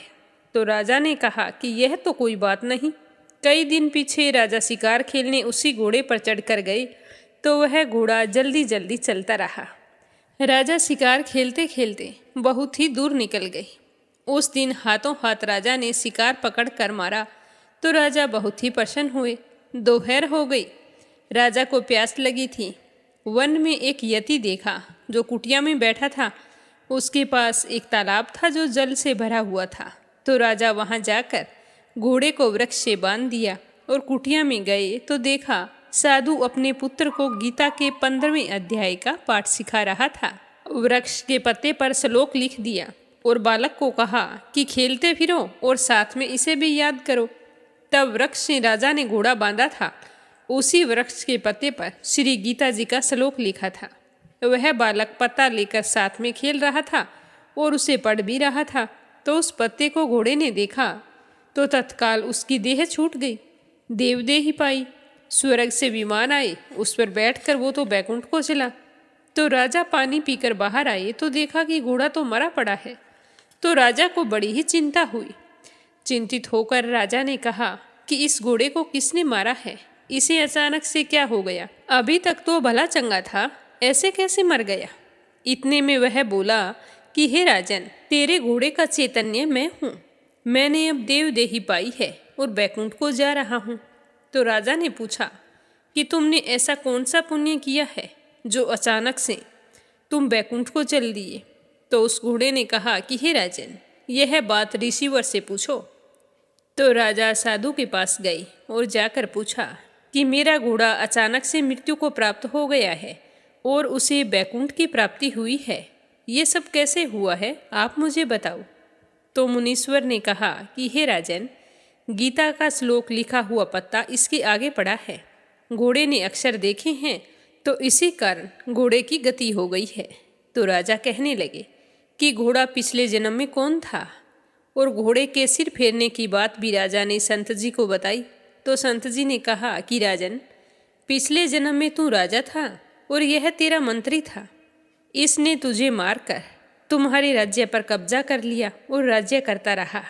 Speaker 1: तो राजा ने कहा कि यह तो कोई बात नहीं। कई दिन पीछे राजा शिकार खेलने उसी घोड़े पर चढ़कर गए, तो वह घोड़ा जल्दी जल्दी चलता रहा। राजा शिकार खेलते खेलते बहुत ही दूर निकल गए। उस दिन हाथों हाथ राजा ने शिकार पकड़ कर मारा, तो राजा बहुत ही प्रसन्न हुए। दोपहर हो गई। राजा को प्यास लगी थी। वन में एक यति देखा जो कुटिया में बैठा था। उसके पास एक तालाब था जो जल से भरा हुआ था। तो राजा वहां जाकर घोड़े को वृक्ष से बांध दिया और कुटिया में गए, तो देखा साधु अपने पुत्र को गीता के 15वें अध्याय का पाठ सिखा रहा था। वृक्ष के पत्ते पर श्लोक लिख दिया और बालक को कहा कि खेलते फिरो और साथ में इसे भी याद करो। तब वृक्ष से राजा ने घोड़ा बांधा था, उसी वृक्ष के पत्ते पर श्री गीता जी का श्लोक लिखा था। वह बालक पत्ता लेकर साथ में खेल रहा था और उसे पढ़ भी रहा था। तो उस पत्ते को घोड़े ने देखा तो तत्काल उसकी देह छूट गई, देवदेह ही पाई। स्वर्ग से विमान आए, उस पर बैठकर वो तो बैकुंठ को चला। तो राजा पानी पीकर बाहर आए तो देखा कि घोड़ा तो मरा पड़ा है। तो राजा को बड़ी ही चिंता हुई। चिंतित होकर राजा ने कहा कि इस घोड़े को किसने मारा है, इसे अचानक से क्या हो गया। अभी तक तो भला चंगा था, ऐसे कैसे मर गया। इतने में वह बोला कि हे राजन, तेरे घोड़े का चैतन्य मैं हूँ। मैंने अब देवदेही पाई है और बैकुंठ को जा रहा हूँ। तो राजा ने पूछा कि तुमने ऐसा कौन सा पुण्य किया है जो अचानक से तुम बैकुंठ को चल दिए। तो उस घोड़े ने कहा कि हे राजन, यह बात ऋषिवर से पूछो। तो राजा साधु के पास गए और जाकर पूछा कि मेरा घोड़ा अचानक से मृत्यु को प्राप्त हो गया है और उसे बैकुंठ की प्राप्ति हुई है, ये सब कैसे हुआ है, आप मुझे बताओ। तो मुनीश्वर ने कहा कि हे राजन, गीता का श्लोक लिखा हुआ पत्ता इसके आगे पड़ा है। घोड़े ने अक्षर देखे हैं, तो इसी कारण घोड़े की गति हो गई है। तो राजा कहने लगे कि घोड़ा पिछले जन्म में कौन था, और घोड़े के सिर फेरने की बात भी राजा ने संत जी को बताई। तो संत जी ने कहा कि राजन, पिछले जन्म में तू राजा था और यह तेरा मंत्री था। इसने तुझे मारकर तुम्हारे राज्य पर कब्जा कर लिया और राज्य करता रहा,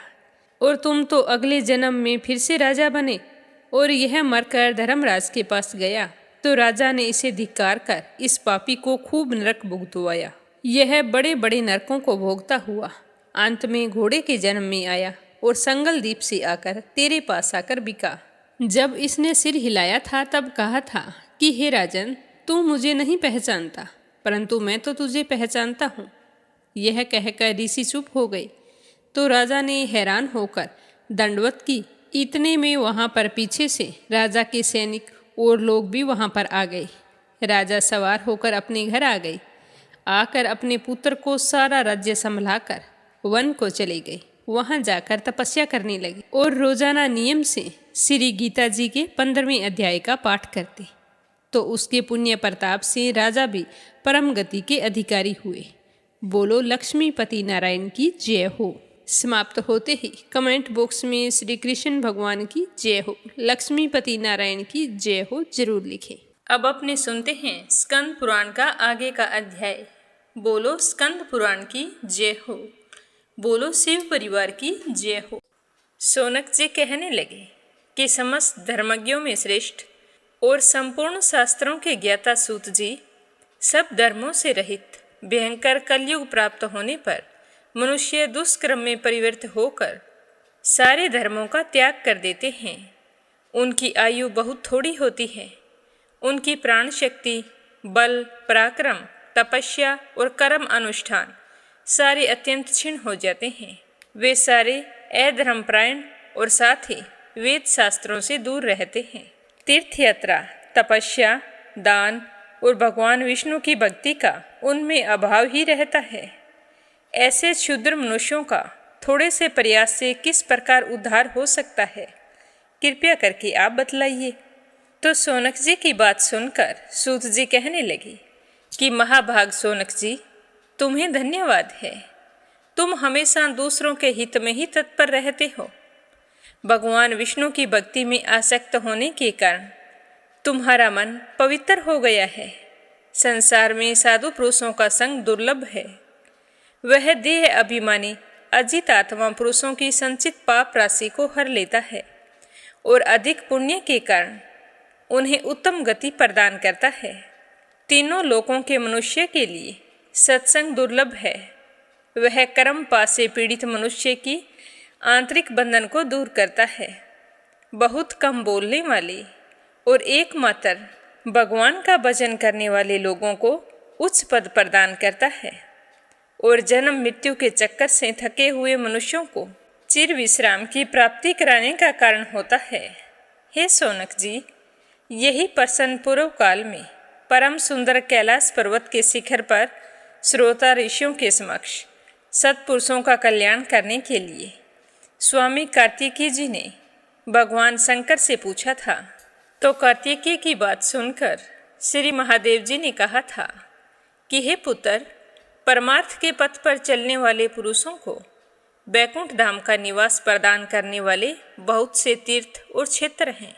Speaker 1: और तुम तो अगले जन्म में फिर से राजा बने और यह मरकर धर्मराज के पास गया, तो राजा ने इसे धिक्कार कर इस पापी को खूब नरक भुगतवाया। यह बड़े बड़े नरकों को भोगता हुआ अंत में घोड़े के जन्म में आया और संगल द्वीप से आकर तेरे पास आकर बिका। जब इसने सिर हिलाया था तब कहा था कि हे राजन, तू मुझे नहीं पहचानता, परंतु मैं तो तुझे पहचानता हूँ। यह कहकर ऋषि चुप हो गए। तो राजा ने हैरान होकर दंडवत की। इतने में वहाँ पर पीछे से राजा के सैनिक और लोग भी वहाँ पर आ गए। राजा सवार होकर अपने घर आ गए। आकर अपने पुत्र को सारा राज्य संभलाकर वन को चले गए। वहाँ जाकर तपस्या करने लगे और रोजाना नियम से श्री गीता जी के 15वें अध्याय का पाठ करते। तो उसके पुण्य प्रताप से राजा भी परम गति के अधिकारी हुए। बोलो लक्ष्मीपति नारायण की जय हो। समाप्त होते ही कमेंट बॉक्स में श्री कृष्ण भगवान की जय हो, लक्ष्मीपति नारायण की जय हो जरूर लिखें। अब अपने सुनते हैं स्कंद पुराण का आगे का अध्याय। बोलो स्कंद पुराण की जय हो, बोलो शिव परिवार की जय हो। शौनक जी कहने लगे कि समस्त धर्मज्ञों में श्रेष्ठ और संपूर्ण शास्त्रों के ज्ञाता सूत जी, सब धर्मों से रहित भयंकर कलयुग प्राप्त होने पर मनुष्य दुष्कर्म में परिवर्तित होकर सारे धर्मों का त्याग कर देते हैं। उनकी आयु बहुत थोड़ी होती है। उनकी प्राण शक्ति, बल, पराक्रम, तपस्या और कर्म अनुष्ठान सारे अत्यंत क्षीण हो जाते हैं। वे सारे अधर्मपरायण और साथ ही वेद शास्त्रों से दूर रहते हैं। तीर्थ यात्रा, तपस्या, दान और भगवान विष्णु की भक्ति का उनमें अभाव ही रहता है। ऐसे क्षुद्र मनुष्यों का थोड़े से प्रयास से किस प्रकार उद्धार हो सकता है, कृपया करके आप बतलाइए। तो शौनक जी की बात सुनकर सूत जी कहने लगी कि महाभाग शौनक जी, तुम्हें धन्यवाद है। तुम हमेशा दूसरों के हित में ही तत्पर रहते हो। भगवान विष्णु की भक्ति में आसक्त होने के कारण तुम्हारा मन पवित्र हो गया है। संसार में साधु पुरुषों का संग दुर्लभ है। वह देह अभिमानी अजित आत्मा पुरुषों की संचित पाप राशि को हर लेता है और अधिक पुण्य के कारण उन्हें उत्तम गति प्रदान करता है। तीनों लोकों के मनुष्य के लिए सत्संग दुर्लभ है। वह कर्म पास से पीड़ित मनुष्य की आंतरिक बंधन को दूर करता है। बहुत कम बोलने वाले और एकमात्र भगवान का भजन करने वाले लोगों को उच्च पद प्रदान करता है और जन्म मृत्यु के चक्कर से थके हुए मनुष्यों को चिर विश्राम की प्राप्ति कराने का कारण होता है। हे शौनक जी, यही प्रसन्न पूर्व काल में परम सुंदर कैलाश पर्वत के शिखर पर श्रोता ऋषियों के समक्ष सत्पुरुषों का कल्याण करने के लिए स्वामी कार्तिकेय जी ने भगवान शंकर से पूछा था। तो कार्तिकेय की बात सुनकर श्री महादेव जी ने कहा था कि हे पुत्र, परमार्थ के पथ पर चलने वाले पुरुषों को बैकुंठ धाम का निवास प्रदान करने वाले बहुत से तीर्थ और क्षेत्र हैं।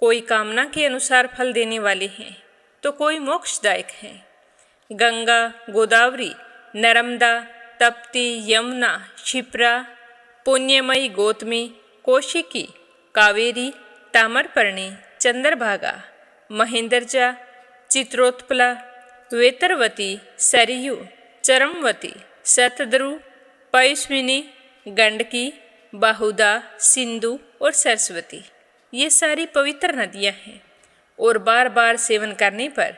Speaker 1: कोई कामना के अनुसार फल देने वाले हैं तो कोई मोक्षदायक हैं। गंगा, गोदावरी, नर्मदा, तप्ती, यमुना, क्षिप्रा, पुण्यमयी गौतमी, कौशिकी, कावेरी, ताम्रपर्णी, चंद्रभागा, महेंद्रजा, चित्रोत्पला, वेतरवती, सरयू, चरमवती, शतद्रु, पयस्विनी, गंडकी, बाहुदा, सिंधु और सरस्वती, ये सारी पवित्र नदियाँ हैं और बार बार सेवन करने पर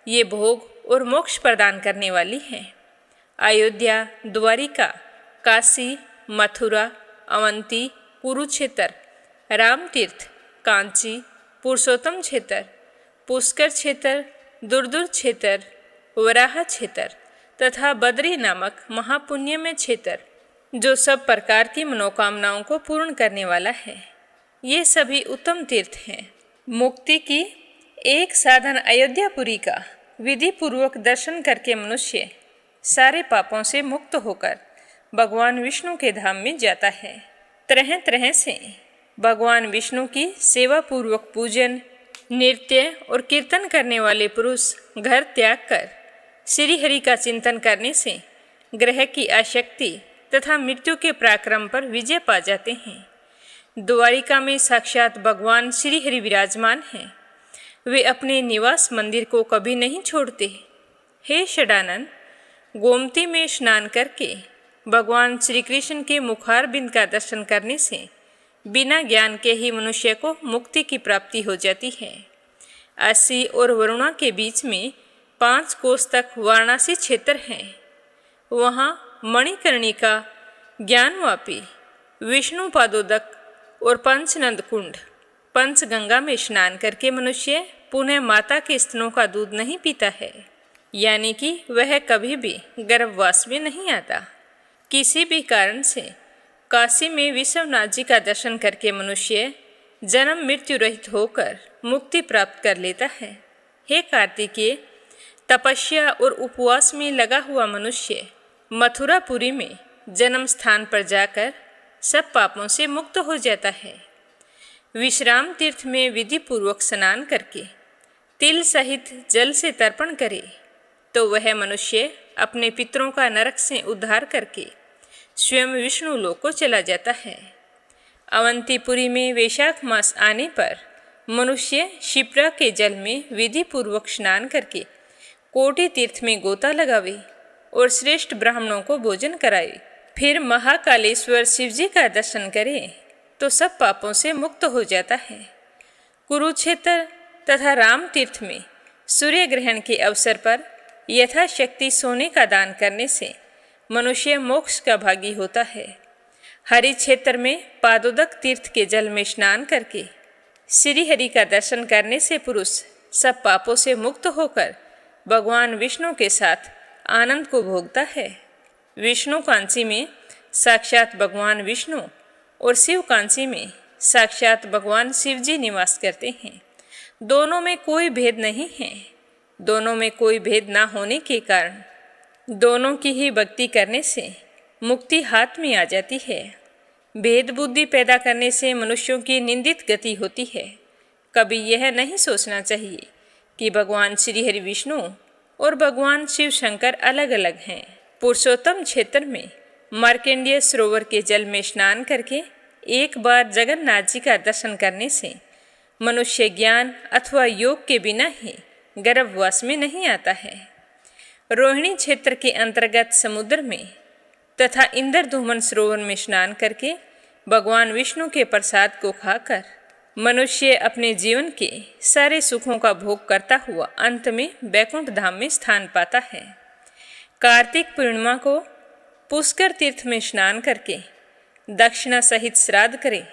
Speaker 1: ये भोग और मोक्ष प्रदान करने वाली हैं। अयोध्या, द्वारिका, काशी, मथुरा, अवंती, कुरुक्षेत्र, रामतीर्थ, कांची, पुरुषोत्तम क्षेत्र, पुष्कर क्षेत्र, दुर्दुर क्षेत्र, वराह क्षेत्र तथा बद्री नामक महापुण्यमय क्षेत्र, जो सब प्रकार की मनोकामनाओं को पूर्ण करने वाला है, ये सभी उत्तम तीर्थ हैं। मुक्ति की एक साधन अयोध्यापुरी का विधि पूर्वक दर्शन करके मनुष्य सारे पापों से मुक्त होकर भगवान विष्णु के धाम में जाता है। तरह तरह से भगवान विष्णु की सेवा पूर्वक पूजन, नृत्य और कीर्तन करने वाले पुरुष घर त्याग कर श्री हरि का चिंतन करने से ग्रह की आसक्ति तथा मृत्यु के पराक्रम पर विजय पा जाते हैं। द्वारिका में साक्षात भगवान श्री हरि विराजमान हैं। वे अपने निवास मंदिर को कभी नहीं छोड़ते। हे षडानन, गोमती में स्नान करके भगवान श्री कृष्ण के मुखारबिंद का दर्शन करने से बिना ज्ञान के ही मनुष्य को मुक्ति की प्राप्ति हो जाती है। अस्सी और वरुणा के बीच में 5 कोस तक वाराणसी क्षेत्र है। वहाँ मणिकर्णिका, ज्ञानवापी, विष्णु पादोदक और पंचनंद कुंड, पंचगंगा में स्नान करके मनुष्य पुनः माता के स्तनों का दूध नहीं पीता है, यानी कि वह कभी भी गर्भवास में नहीं आता। किसी भी कारण से काशी में विश्वनाथ जी का दर्शन करके मनुष्य जन्म मृत्यु रहित होकर मुक्ति प्राप्त कर लेता है। हे कार्तिकेय, तपस्या और उपवास में लगा हुआ मनुष्य मथुरापुरी में जन्म स्थान पर जाकर सब पापों से मुक्त हो जाता है। विश्राम तीर्थ में विधि पूर्वक स्नान करके तिल सहित जल से तर्पण करे तो वह मनुष्य अपने पितरों का नरक से उद्धार करके स्वयं विष्णु लोक को चला जाता है। अवंतीपुरी में वैशाख मास आने पर मनुष्य शिप्रा के जल में विधि पूर्वक स्नान करके कोटि तीर्थ में गोता लगावे और श्रेष्ठ ब्राह्मणों को भोजन कराए। फिर महाकालेश्वर शिवजी का दर्शन करे तो सब पापों से मुक्त हो जाता है। कुरुक्षेत्र तथा राम तीर्थ में सूर्य ग्रहण के अवसर पर यथाशक्ति सोने का दान करने से मनुष्य मोक्ष का भागी होता है। हरि क्षेत्र में पादोदक तीर्थ के जल में स्नान करके श्री हरि का दर्शन करने से पुरुष सब पापों से मुक्त होकर भगवान विष्णु के साथ आनंद को भोगता है। विष्णु कांची में साक्षात भगवान विष्णु और शिव कांची में साक्षात भगवान शिव जी निवास करते हैं। दोनों में कोई भेद नहीं है। दोनों में कोई भेद ना होने के कारण दोनों की ही भक्ति करने से मुक्ति हाथ में आ जाती है। भेद बुद्धि पैदा करने से मनुष्यों की निंदित गति होती है। कभी यह नहीं सोचना चाहिए कि भगवान श्री हरि विष्णु और भगवान शिव शंकर अलग अलग हैं। पुरुषोत्तम क्षेत्र में मार्कंडेय सरोवर के जल में स्नान करके एक बार जगन्नाथ जी का दर्शन करने से मनुष्य ज्ञान अथवा योग के बिना ही गर्भवास में नहीं आता है। रोहिणी क्षेत्र के अंतर्गत समुद्र में तथा इंद्रधूमन सरोवर में स्नान करके भगवान विष्णु के प्रसाद को खाकर मनुष्य अपने जीवन के सारे सुखों का भोग करता हुआ अंत में बैकुंठ धाम में स्थान पाता है। कार्तिक पूर्णिमा को पुष्कर तीर्थ में स्नान करके दक्षिणा सहित श्राद्ध करे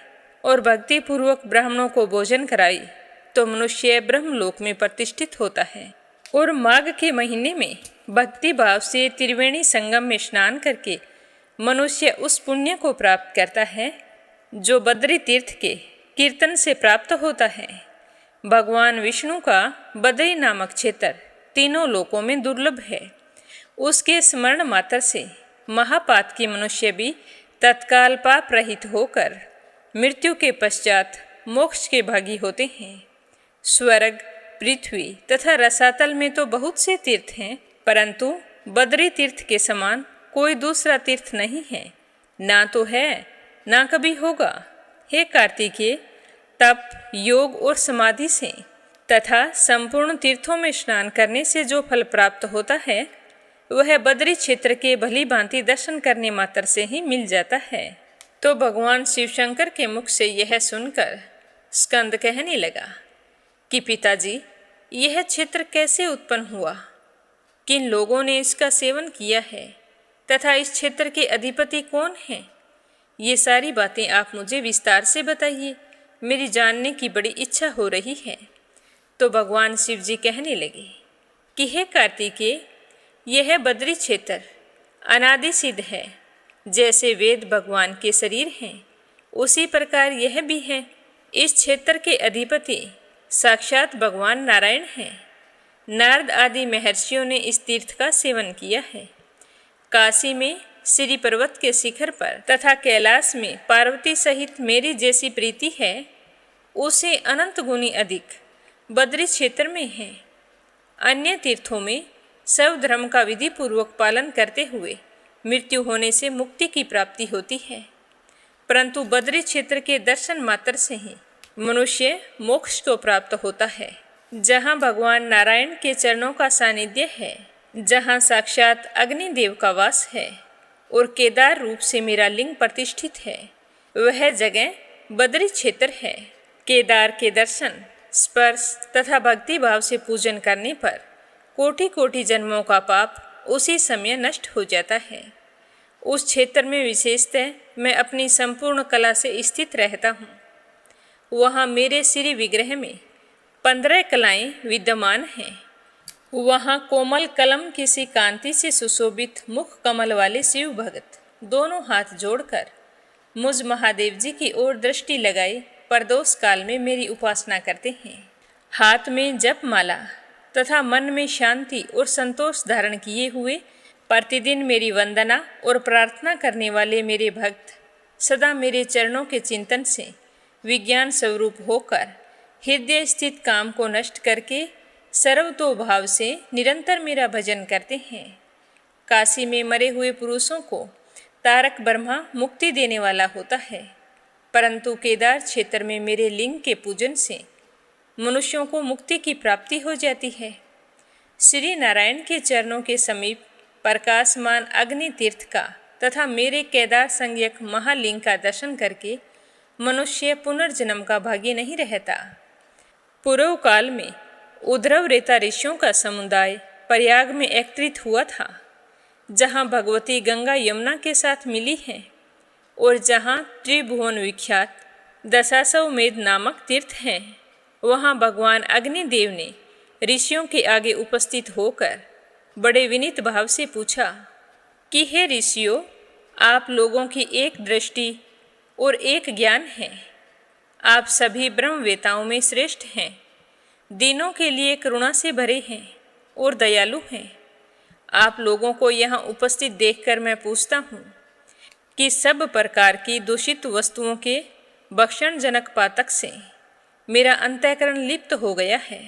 Speaker 1: और भक्ति पूर्वक ब्राह्मणों को भोजन कराए तो मनुष्य ब्रह्मलोक में प्रतिष्ठित होता है। और माघ के महीने में भक्ति भाव से त्रिवेणी संगम में स्नान करके मनुष्य उस पुण्य को प्राप्त करता है जो बद्री तीर्थ के कीर्तन से प्राप्त होता है। भगवान विष्णु का बद्री नामक क्षेत्र तीनों लोकों में दुर्लभ है। उसके स्मरण मात्र से महापात की मनुष्य भी तत्काल पाप रहित होकर मृत्यु के पश्चात मोक्ष के भागी होते हैं। स्वर्ग, पृथ्वी तथा रसातल में तो बहुत से तीर्थ हैं, परंतु बद्री तीर्थ के समान कोई दूसरा तीर्थ नहीं है, ना तो है ना कभी होगा। हे कार्तिकेय, तप, योग और समाधि से तथा संपूर्ण तीर्थों में स्नान करने से जो फल प्राप्त होता है वह बद्री क्षेत्र के भली भांति दर्शन करने मात्र से ही मिल जाता है। तो भगवान शिवशंकर के मुख से यह सुनकर स्कंद कहने लगा कि पिताजी, यह क्षेत्र कैसे उत्पन्न हुआ, किन लोगों ने इसका सेवन किया है तथा इस क्षेत्र के अधिपति कौन हैं? ये सारी बातें आप मुझे विस्तार से बताइए, मेरी जानने की बड़ी इच्छा हो रही है। तो भगवान शिव जी कहने लगे कि हे कार्तिकेय, यह बद्री क्षेत्र अनादि सिद्ध है। जैसे वेद भगवान के शरीर हैं उसी प्रकार यह भी है। इस क्षेत्र के अधिपति साक्षात भगवान नारायण हैं। नारद आदि महर्षियों ने इस तीर्थ का सेवन किया है। काशी में श्री पर्वत के शिखर पर तथा कैलाश में पार्वती सहित मेरी जैसी प्रीति है, उसे अनंत गुनी अधिक बद्री क्षेत्र में है। अन्य तीर्थों में सब धर्म का विधि पूर्वक पालन करते हुए मृत्यु होने से मुक्ति की प्राप्ति होती है, परंतु बद्री क्षेत्र के दर्शन मात्र से ही मनुष्य मोक्ष को प्राप्त होता है, जहाँ भगवान नारायण के चरणों का सानिध्य है, जहाँ साक्षात अग्निदेव का वास है और केदार रूप से मेरा लिंग प्रतिष्ठित है। वह जगह बद्री क्षेत्र है। केदार के दर्शन, स्पर्श तथा भक्ति भाव से पूजन करने पर कोटि कोटि जन्मों का पाप उसी समय नष्ट हो जाता है। उस क्षेत्र में विशेषतः मैं अपनी संपूर्ण कला से स्थित रहता हूँ। वहाँ मेरे श्री विग्रह में 15 कलाएं विद्यमान हैं। वहाँ कोमल कलम किसी कांति से सुशोभित मुख कमल वाले शिव भक्त दोनों हाथ जोड़कर मुझ महादेव जी की ओर दृष्टि लगाए प्रदोष काल में मेरी उपासना करते हैं। हाथ में जप माला तथा मन में शांति और संतोष धारण किए हुए प्रतिदिन मेरी वंदना और प्रार्थना करने वाले मेरे भक्त सदा मेरे चरणों के चिंतन से विज्ञान स्वरूप होकर हृदय स्थित काम को नष्ट करके सर्वतो भाव से निरंतर मेरा भजन करते हैं। काशी में मरे हुए पुरुषों को तारक ब्रह्मा मुक्ति देने वाला होता है, परंतु केदार क्षेत्र में मेरे लिंग के पूजन से मनुष्यों को मुक्ति की प्राप्ति हो जाती है। श्री नारायण के चरणों के समीप प्रकाशमान अग्नि तीर्थ का तथा मेरे केदार संज्ञक महालिंग का दर्शन करके मनुष्य पुनर्जन्म का भागी नहीं रहता। पूर्व काल में उद्धव रेता ऋषियों का समुदाय प्रयाग में एकत्रित हुआ था, जहाँ भगवती गंगा यमुना के साथ मिली है और जहाँ त्रिभुवन विख्यात दशाश्वमेध नामक तीर्थ हैं। वहाँ भगवान अग्निदेव ने ऋषियों के आगे उपस्थित होकर बड़े विनीत भाव से पूछा कि हे ऋषियों, आप लोगों की एक दृष्टि और एक ज्ञान है। आप सभी ब्रह्मवेताओं में श्रेष्ठ हैं, दीनों के लिए करुणा से भरे हैं और दयालु हैं। आप लोगों को यहाँ उपस्थित देखकर मैं पूछता हूँ कि सब प्रकार की दूषित वस्तुओं के भक्षणजनक पातक से मेरा अंतःकरण लिप्त हो गया है।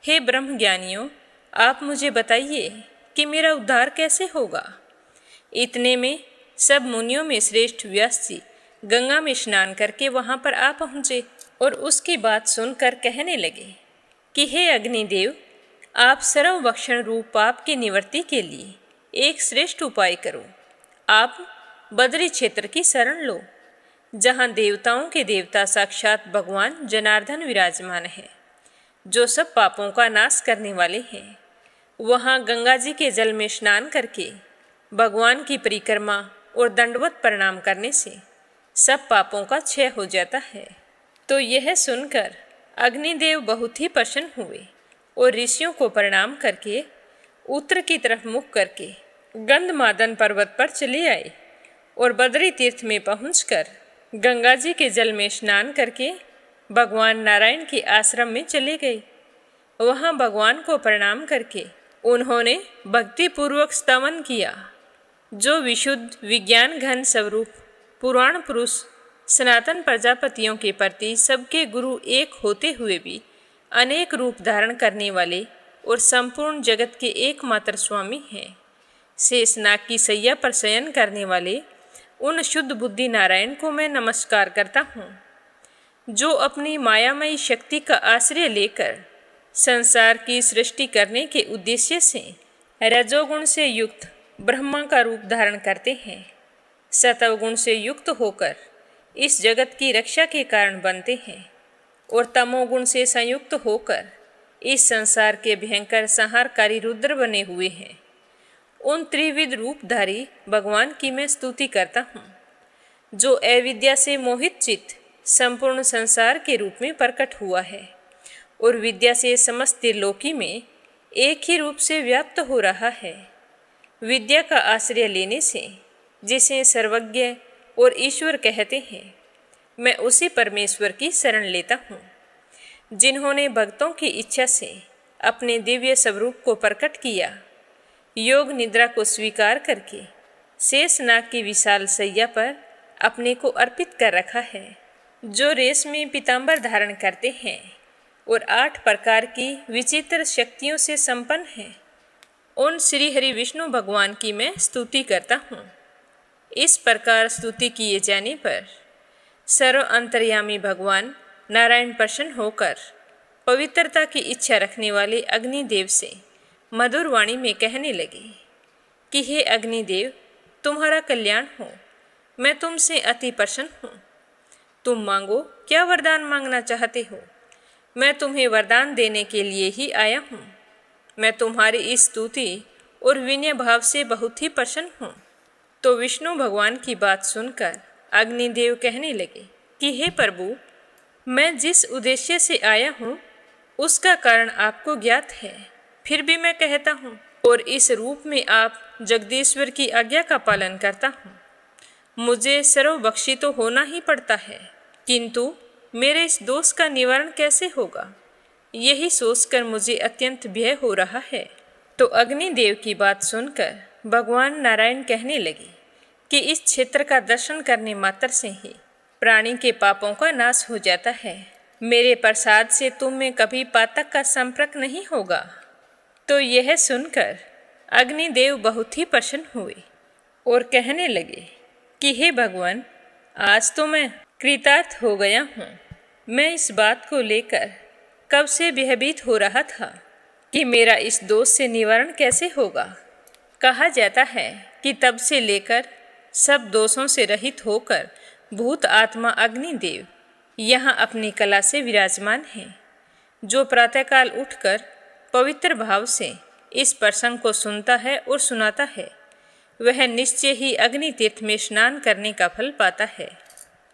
Speaker 1: हे ब्रह्म ज्ञानियों, आप मुझे बताइए कि मेरा उद्धार कैसे होगा। इतने में सब मुनियों में श्रेष्ठ व्यास जी गंगा में स्नान करके वहाँ पर आ पहुँचे और उसकी बात सुनकर कहने लगे कि हे अग्निदेव, आप सर्वभक्षण रूप पाप की निवृत्ति के लिए एक श्रेष्ठ उपाय करो। आप बद्री क्षेत्र की शरण लो, जहाँ देवताओं के देवता साक्षात भगवान जनार्दन विराजमान है, जो सब पापों का नाश करने वाले हैं। वहाँ गंगा जी के जल में स्नान करके भगवान की परिक्रमा और दंडवत प्रणाम करने से सब पापों का क्षय हो जाता है। तो यह सुनकर अग्निदेव बहुत ही प्रसन्न हुए और ऋषियों को प्रणाम करके उत्तर की तरफ मुख करके गंधमादन पर्वत पर चले आए और बद्री तीर्थ में पहुंचकर गंगा जी के जल में स्नान करके भगवान नारायण के आश्रम में चले गए। वहाँ भगवान को प्रणाम करके उन्होंने भक्तिपूर्वक स्तवन किया। जो विशुद्ध विज्ञान घन स्वरूप पुराण पुरुष सनातन प्रजापतियों के प्रति सबके गुरु एक होते हुए भी अनेक रूप धारण करने वाले और संपूर्ण जगत के एकमात्र स्वामी हैं। शेषनाग की सैया पर शयन करने वाले उन शुद्ध बुद्धि नारायण को मैं नमस्कार करता हूँ, जो अपनी मायामयी शक्ति का आश्रय लेकर संसार की सृष्टि करने के उद्देश्य से रजोगुण से युक्त ब्रह्मा का रूप धारण करते हैं, सतवगुण से युक्त होकर इस जगत की रक्षा के कारण बनते हैं और तमोगुण से संयुक्त होकर इस संसार के भयंकर संहारकारी रुद्र बने हुए हैं। उन त्रिविध रूपधारी भगवान की मैं स्तुति करता हूँ, जो अविद्या से मोहित चित्त संपूर्ण संसार के रूप में प्रकट हुआ है और विद्या से समस्त त्रिलोकी में एक ही रूप से व्याप्त हो रहा है। विद्या का आश्रय लेने से जिसे सर्वज्ञ और ईश्वर कहते हैं, मैं उसी परमेश्वर की शरण लेता हूँ, जिन्होंने भक्तों की इच्छा से अपने दिव्य स्वरूप को प्रकट किया। योग निद्रा को स्वीकार करके शेषनाग की विशाल सैया पर अपने को अर्पित कर रखा है, जो रेशमी पीतांबर धारण करते हैं और 8 प्रकार की विचित्र शक्तियों से संपन्न हैं, उन श्री हरि विष्णु भगवान की मैं स्तुति करता हूँ। इस प्रकार स्तुति किए जाने पर सर्व अंतर्यामी भगवान नारायण प्रसन्न होकर पवित्रता की इच्छा रखने वाले अग्निदेव से मधुर वाणी में कहने लगे कि हे अग्निदेव, तुम्हारा कल्याण हो, मैं तुमसे अति प्रसन्न हूँ। तुम मांगो, क्या वरदान मांगना चाहते हो? मैं तुम्हें वरदान देने के लिए ही आया हूँ। मैं तुम्हारी इस स्तुति और विनय भाव से बहुत ही प्रसन्न हूँ। तो विष्णु भगवान की बात सुनकर अग्निदेव कहने लगे कि हे प्रभु, मैं जिस उद्देश्य से आया हूँ उसका कारण आपको ज्ञात है, फिर भी मैं कहता हूँ, और इस रूप में आप जगदीश्वर की आज्ञा का पालन करता हूँ। मुझे सर्वभक्षी तो होना ही पड़ता है, किंतु मेरे इस दोष का निवारण कैसे होगा, यही सोचकर मुझे अत्यंत भय हो रहा है। तो अग्निदेव की बात सुनकर भगवान नारायण कहने लगे कि इस क्षेत्र का दर्शन करने मात्र से ही प्राणी के पापों का नाश हो जाता है। मेरे प्रसाद से तुम में कभी पातक का संपर्क नहीं होगा। तो यह सुनकर अग्निदेव बहुत ही प्रसन्न हुए और कहने लगे कि हे भगवान, आज तो मैं कृतार्थ हो गया हूँ। मैं इस बात को लेकर कब से भयभीत हो रहा था कि मेरा इस दोष से निवारण कैसे होगा। कहा जाता है कि तब से लेकर सब दोषों से रहित होकर भूत आत्मा अग्निदेव यहाँ अपनी कला से विराजमान हैं। जो प्रातःकाल उठकर पवित्र भाव से इस प्रसंग को सुनता है और सुनाता है, वह निश्चय ही अग्नि तीर्थ में स्नान करने का फल पाता है।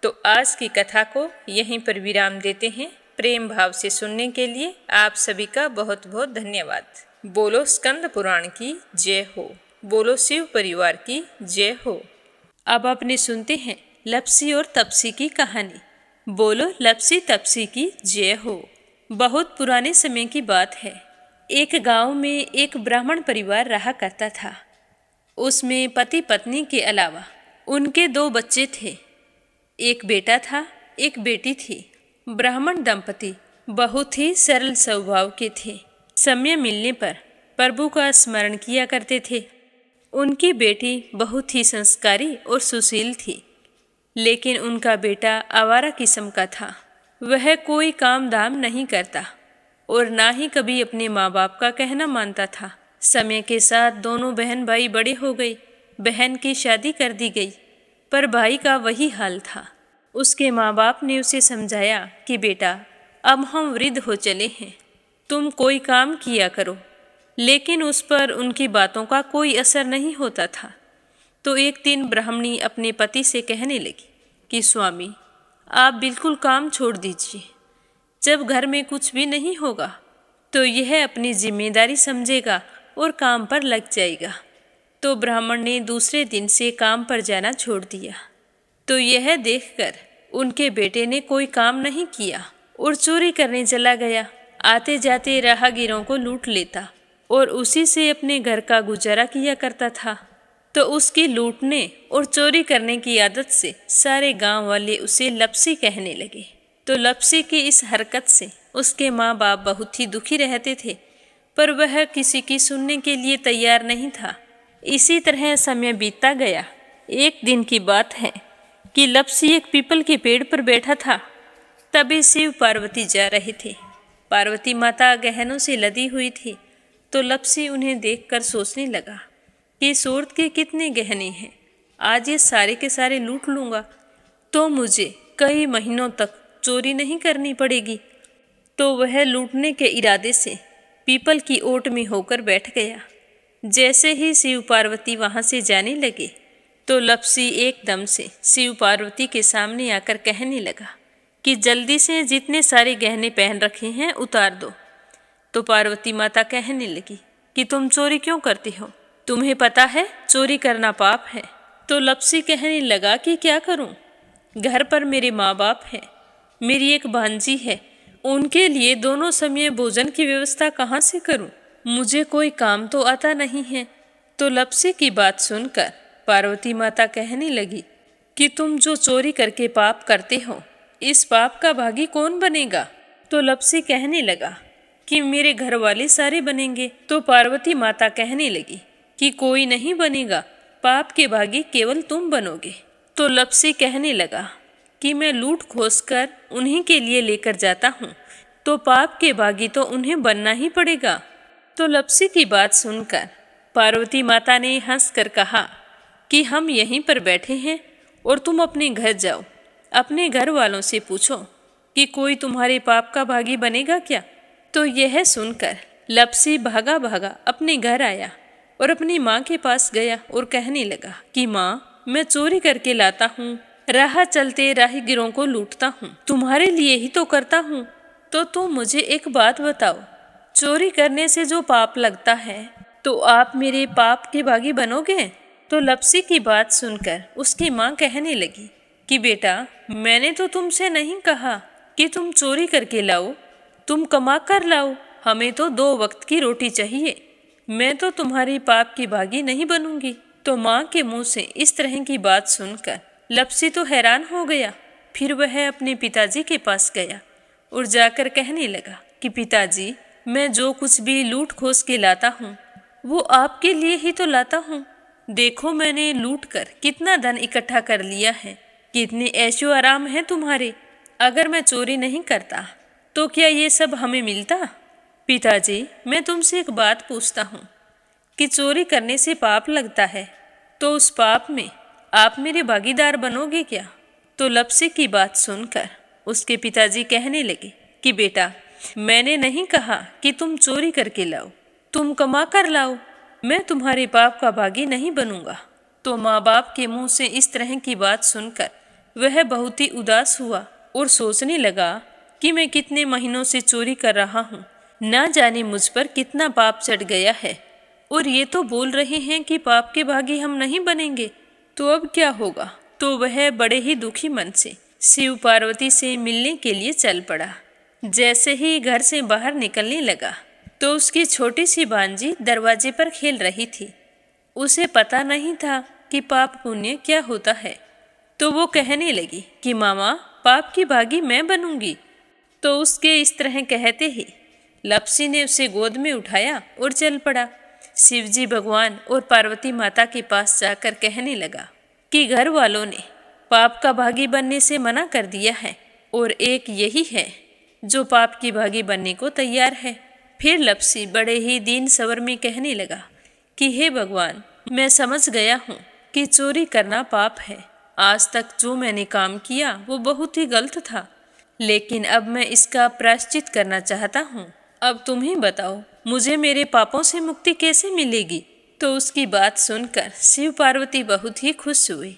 Speaker 1: तो आज की कथा को यहीं पर विराम देते हैं। प्रेम भाव से सुनने के लिए आप सभी का बहुत बहुत धन्यवाद। बोलो स्कंद पुराण की जय हो, बोलो शिव परिवार की जय हो।
Speaker 2: अब आपने सुनते हैं लप्सी और तपसी की कहानी। बोलो लप्सी तपसी की जय हो। बहुत पुराने समय की बात है। एक गांव में एक ब्राह्मण परिवार रहा करता था। उसमें पति पत्नी के अलावा उनके 2 बच्चे थे। एक बेटा था, एक बेटी थी। ब्राह्मण दंपति बहुत ही सरल स्वभाव के थे। समय मिलने पर प्रभु का स्मरण किया करते थे। उनकी बेटी बहुत ही संस्कारी और सुशील थी, लेकिन उनका बेटा आवारा किस्म का था। वह कोई काम धाम नहीं करता और ना ही कभी अपने माँ बाप का कहना मानता था। समय के साथ दोनों बहन भाई बड़े हो गए। बहन की शादी कर दी गई, पर भाई का वही हाल था। उसके माँ बाप ने उसे समझाया कि बेटा, अब हम वृद्ध हो चले हैं, तुम कोई काम किया करो, लेकिन उस पर उनकी बातों का कोई असर नहीं होता था। तो एक दिन ब्राह्मणी अपने पति से कहने लगी कि स्वामी, आप बिल्कुल काम छोड़ दीजिए। जब घर में कुछ भी नहीं होगा तो यह अपनी जिम्मेदारी समझेगा और काम पर लग जाएगा। तो ब्राह्मण ने दूसरे दिन से काम पर जाना छोड़ दिया। तो यह देखकर उनके बेटे ने कोई काम नहीं किया और चोरी करने चला गया। आते जाते राहगीरों को लूट लेता और उसी से अपने घर का गुजारा किया करता था। तो उसकी लूटने और चोरी करने की आदत से सारे गांव वाले उसे लप्सी कहने लगे। तो लप्सी की इस हरकत से उसके माँ बाप बहुत ही दुखी रहते थे, पर वह किसी की सुनने के लिए तैयार नहीं था। इसी तरह समय बीतता गया। एक दिन की बात है कि लप्सी एक पीपल के पेड़ पर बैठा था। तभी शिव पार्वती जा रहे थे। पार्वती माता गहनों से लदी हुई थी। तो लप्सी उन्हें देखकर सोचने लगा कि सूरत के कितने गहने हैं, आज ये सारे के सारे लूट लूँगा तो मुझे कई महीनों तक चोरी नहीं करनी पड़ेगी। तो वह लूटने के इरादे से पीपल की ओट में होकर बैठ गया। जैसे ही शिव पार्वती वहाँ से जाने लगे तो लप्सी एकदम से शिव पार्वती के सामने आकर कहने लगा कि जल्दी से जितने सारे गहने पहन रखे हैं उतार दो। तो पार्वती माता कहने लगी कि तुम चोरी क्यों करती हो, तुम्हें पता है चोरी करना पाप है। तो लप्सी कहने लगा कि क्या करूं, घर पर मेरे माँ बाप हैं, मेरी एक भांजी है, उनके लिए दोनों समय भोजन की व्यवस्था कहाँ से करूं, मुझे कोई काम तो आता नहीं है। तो लप्सी की बात सुनकर
Speaker 1: पार्वती माता कहने लगी कि तुम जो चोरी करके पाप करते हो, इस पाप का भागी कौन बनेगा? तो लपसी कहने लगा कि मेरे घर वाले सारे बनेंगे। तो पार्वती माता कहने लगी कि कोई नहीं बनेगा, पाप के भागी केवल तुम बनोगे। तो लपसी कहने लगा कि मैं लूट खोस कर उन्हीं के लिए लेकर जाता हूँ, तो पाप के भागी तो उन्हें बनना ही पड़ेगा। तो लपसी की बात सुनकर पार्वती माता ने हंसकर कहा कि हम यहीं पर बैठे हैं और तुम अपने घर जाओ, अपने घर वालों से पूछो कि कोई तुम्हारे पाप का भागी बनेगा क्या। तो यह सुनकर लपसी भागा भागा अपने घर आया और अपनी माँ के पास गया और कहने लगा कि माँ, मैं चोरी करके लाता हूँ, राह चलते राहगीरों को लूटता हूँ, तुम्हारे लिए ही तो करता हूँ। तो तुम मुझे एक बात बताओ, चोरी करने से जो पाप लगता है, तो आप मेरे पाप के भागी बनोगे? तो लपसी की बात सुनकर उसकी माँ कहने लगी कि बेटा, मैंने तो तुमसे नहीं कहा कि तुम चोरी करके लाओ, तुम कमा कर लाओ, हमें तो 2 वक्त की रोटी चाहिए, मैं तो तुम्हारी पाप की भागी नहीं बनूंगी। तो माँ के मुंह से इस तरह की बात सुनकर लपसी तो हैरान हो गया। फिर वह अपने पिताजी के पास गया और जाकर कहने लगा कि पिताजी, मैं जो कुछ भी लूट खोस के लाता हूँ वो आपके लिए ही तो लाता हूँ। देखो मैंने लूट कर कितना धन इकट्ठा कर लिया है, कितने ऐशो आराम है तुम्हारे। अगर मैं चोरी नहीं करता तो क्या ये सब हमें मिलता? पिताजी, मैं तुमसे एक बात पूछता हूँ कि चोरी करने से पाप लगता है, तो उस पाप में आप मेरे भागीदार बनोगे क्या? तो लपसी की बात सुनकर उसके पिताजी कहने लगे कि बेटा, मैंने नहीं कहा कि तुम चोरी करके लाओ, तुम कमा कर लाओ, मैं तुम्हारे पाप का भागी नहीं बनूंगा। तो माँ बाप के मुंह से इस तरह की बात सुनकर वह बहुत ही उदास हुआ और सोचने लगा कि मैं कितने महीनों से चोरी कर रहा हूँ, ना जाने मुझ पर कितना पाप चढ़ गया है, और ये तो बोल रहे हैं कि पाप के भागी हम नहीं बनेंगे, तो अब क्या होगा? तो वह बड़े ही दुखी मन से शिव पार्वती से मिलने के लिए चल पड़ा। जैसे ही घर से बाहर निकलने लगा तो उसकी छोटी सी भांजी दरवाजे पर खेल रही थी। उसे पता नहीं था कि पाप पुण्य क्या होता है, तो वो कहने लगी कि मामा, पाप की भागी मैं बनूंगी। तो उसके इस तरह कहते ही लपसी ने उसे गोद में उठाया और चल पड़ा। शिवजी भगवान और पार्वती माता के पास जाकर कहने लगा कि घर वालों ने पाप का भागी बनने से मना कर दिया है और एक यही है जो पाप की भागी बनने को तैयार है। फिर लपसी बड़े ही दीन स्वर में कहने लगा कि हे भगवान, मैं समझ गया हूँ कि चोरी करना पाप है। आज तक जो मैंने काम किया वो बहुत ही गलत था, लेकिन अब मैं इसका प्रायश्चित करना चाहता हूँ। अब तुम ही बताओ, मुझे मेरे पापों से मुक्ति कैसे मिलेगी? तो उसकी बात सुनकर शिव पार्वती बहुत ही खुश हुए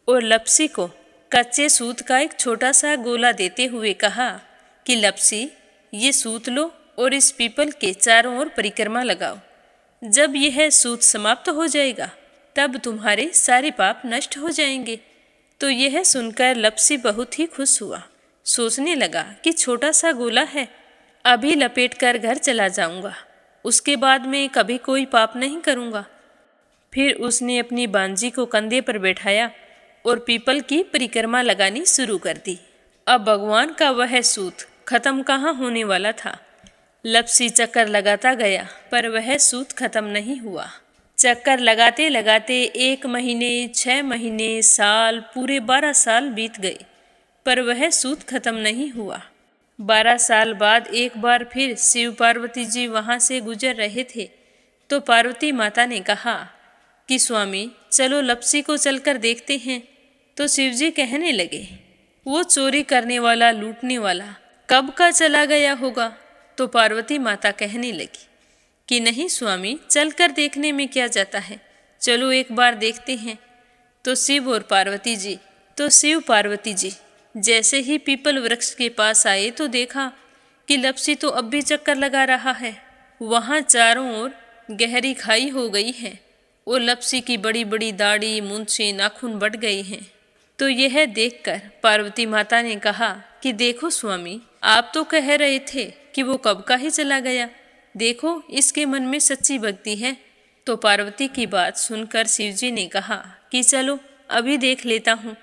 Speaker 1: और लपसी को कच्चे सूत का एक छोटा सा गोला देते हुए कहा कि लपसी, ये सूत लो और इस पीपल के चारों ओर परिक्रमा लगाओ। जब यह सूत समाप्त हो जाएगा तब तुम्हारे सारे पाप नष्ट हो जाएंगे। तो यह सुनकर लपसी बहुत ही खुश हुआ। सोचने लगा कि छोटा सा गोला है, अभी लपेट कर घर चला जाऊंगा, उसके बाद में कभी कोई पाप नहीं करूंगा। फिर उसने अपनी बांजी को कंधे पर बैठाया और पीपल की परिक्रमा लगानी शुरू कर दी। अब भगवान का वह सूत खत्म कहाँ होने वाला था। लपसी चक्कर लगाता गया पर वह सूत खत्म नहीं हुआ। चक्कर लगाते लगाते 1 महीने, 6 महीने, साल, पूरे 12 साल बीत गए, पर वह सूत खत्म नहीं हुआ। 12 साल बाद एक बार फिर शिव पार्वती जी वहाँ से गुजर रहे थे, तो पार्वती माता ने कहा कि स्वामी, चलो लपसी को चलकर देखते हैं। तो शिवजी कहने लगे, वो चोरी करने वाला, लूटने वाला कब का चला गया होगा? तो पार्वती माता कहने लगी कि नहीं स्वामी, चलकर देखने में क्या जाता है, चलो एक बार देखते हैं। तो शिव पार्वती जी जैसे ही पीपल वृक्ष के पास आए तो देखा कि लपसी तो अब भी चक्कर लगा रहा है। वहाँ चारों ओर गहरी खाई हो गई है और लपसी की बड़ी बड़ी दाढ़ी, मूंछें, नाखून बढ़ गए हैं। तो यह देखकर पार्वती माता ने कहा कि देखो स्वामी, आप तो कह रहे थे कि वो कब का ही चला गया, देखो इसके मन में सच्ची भक्ति है
Speaker 2: तो पार्वती की बात सुनकर शिवजी ने कहा कि चलो अभी देख लेता हूँ।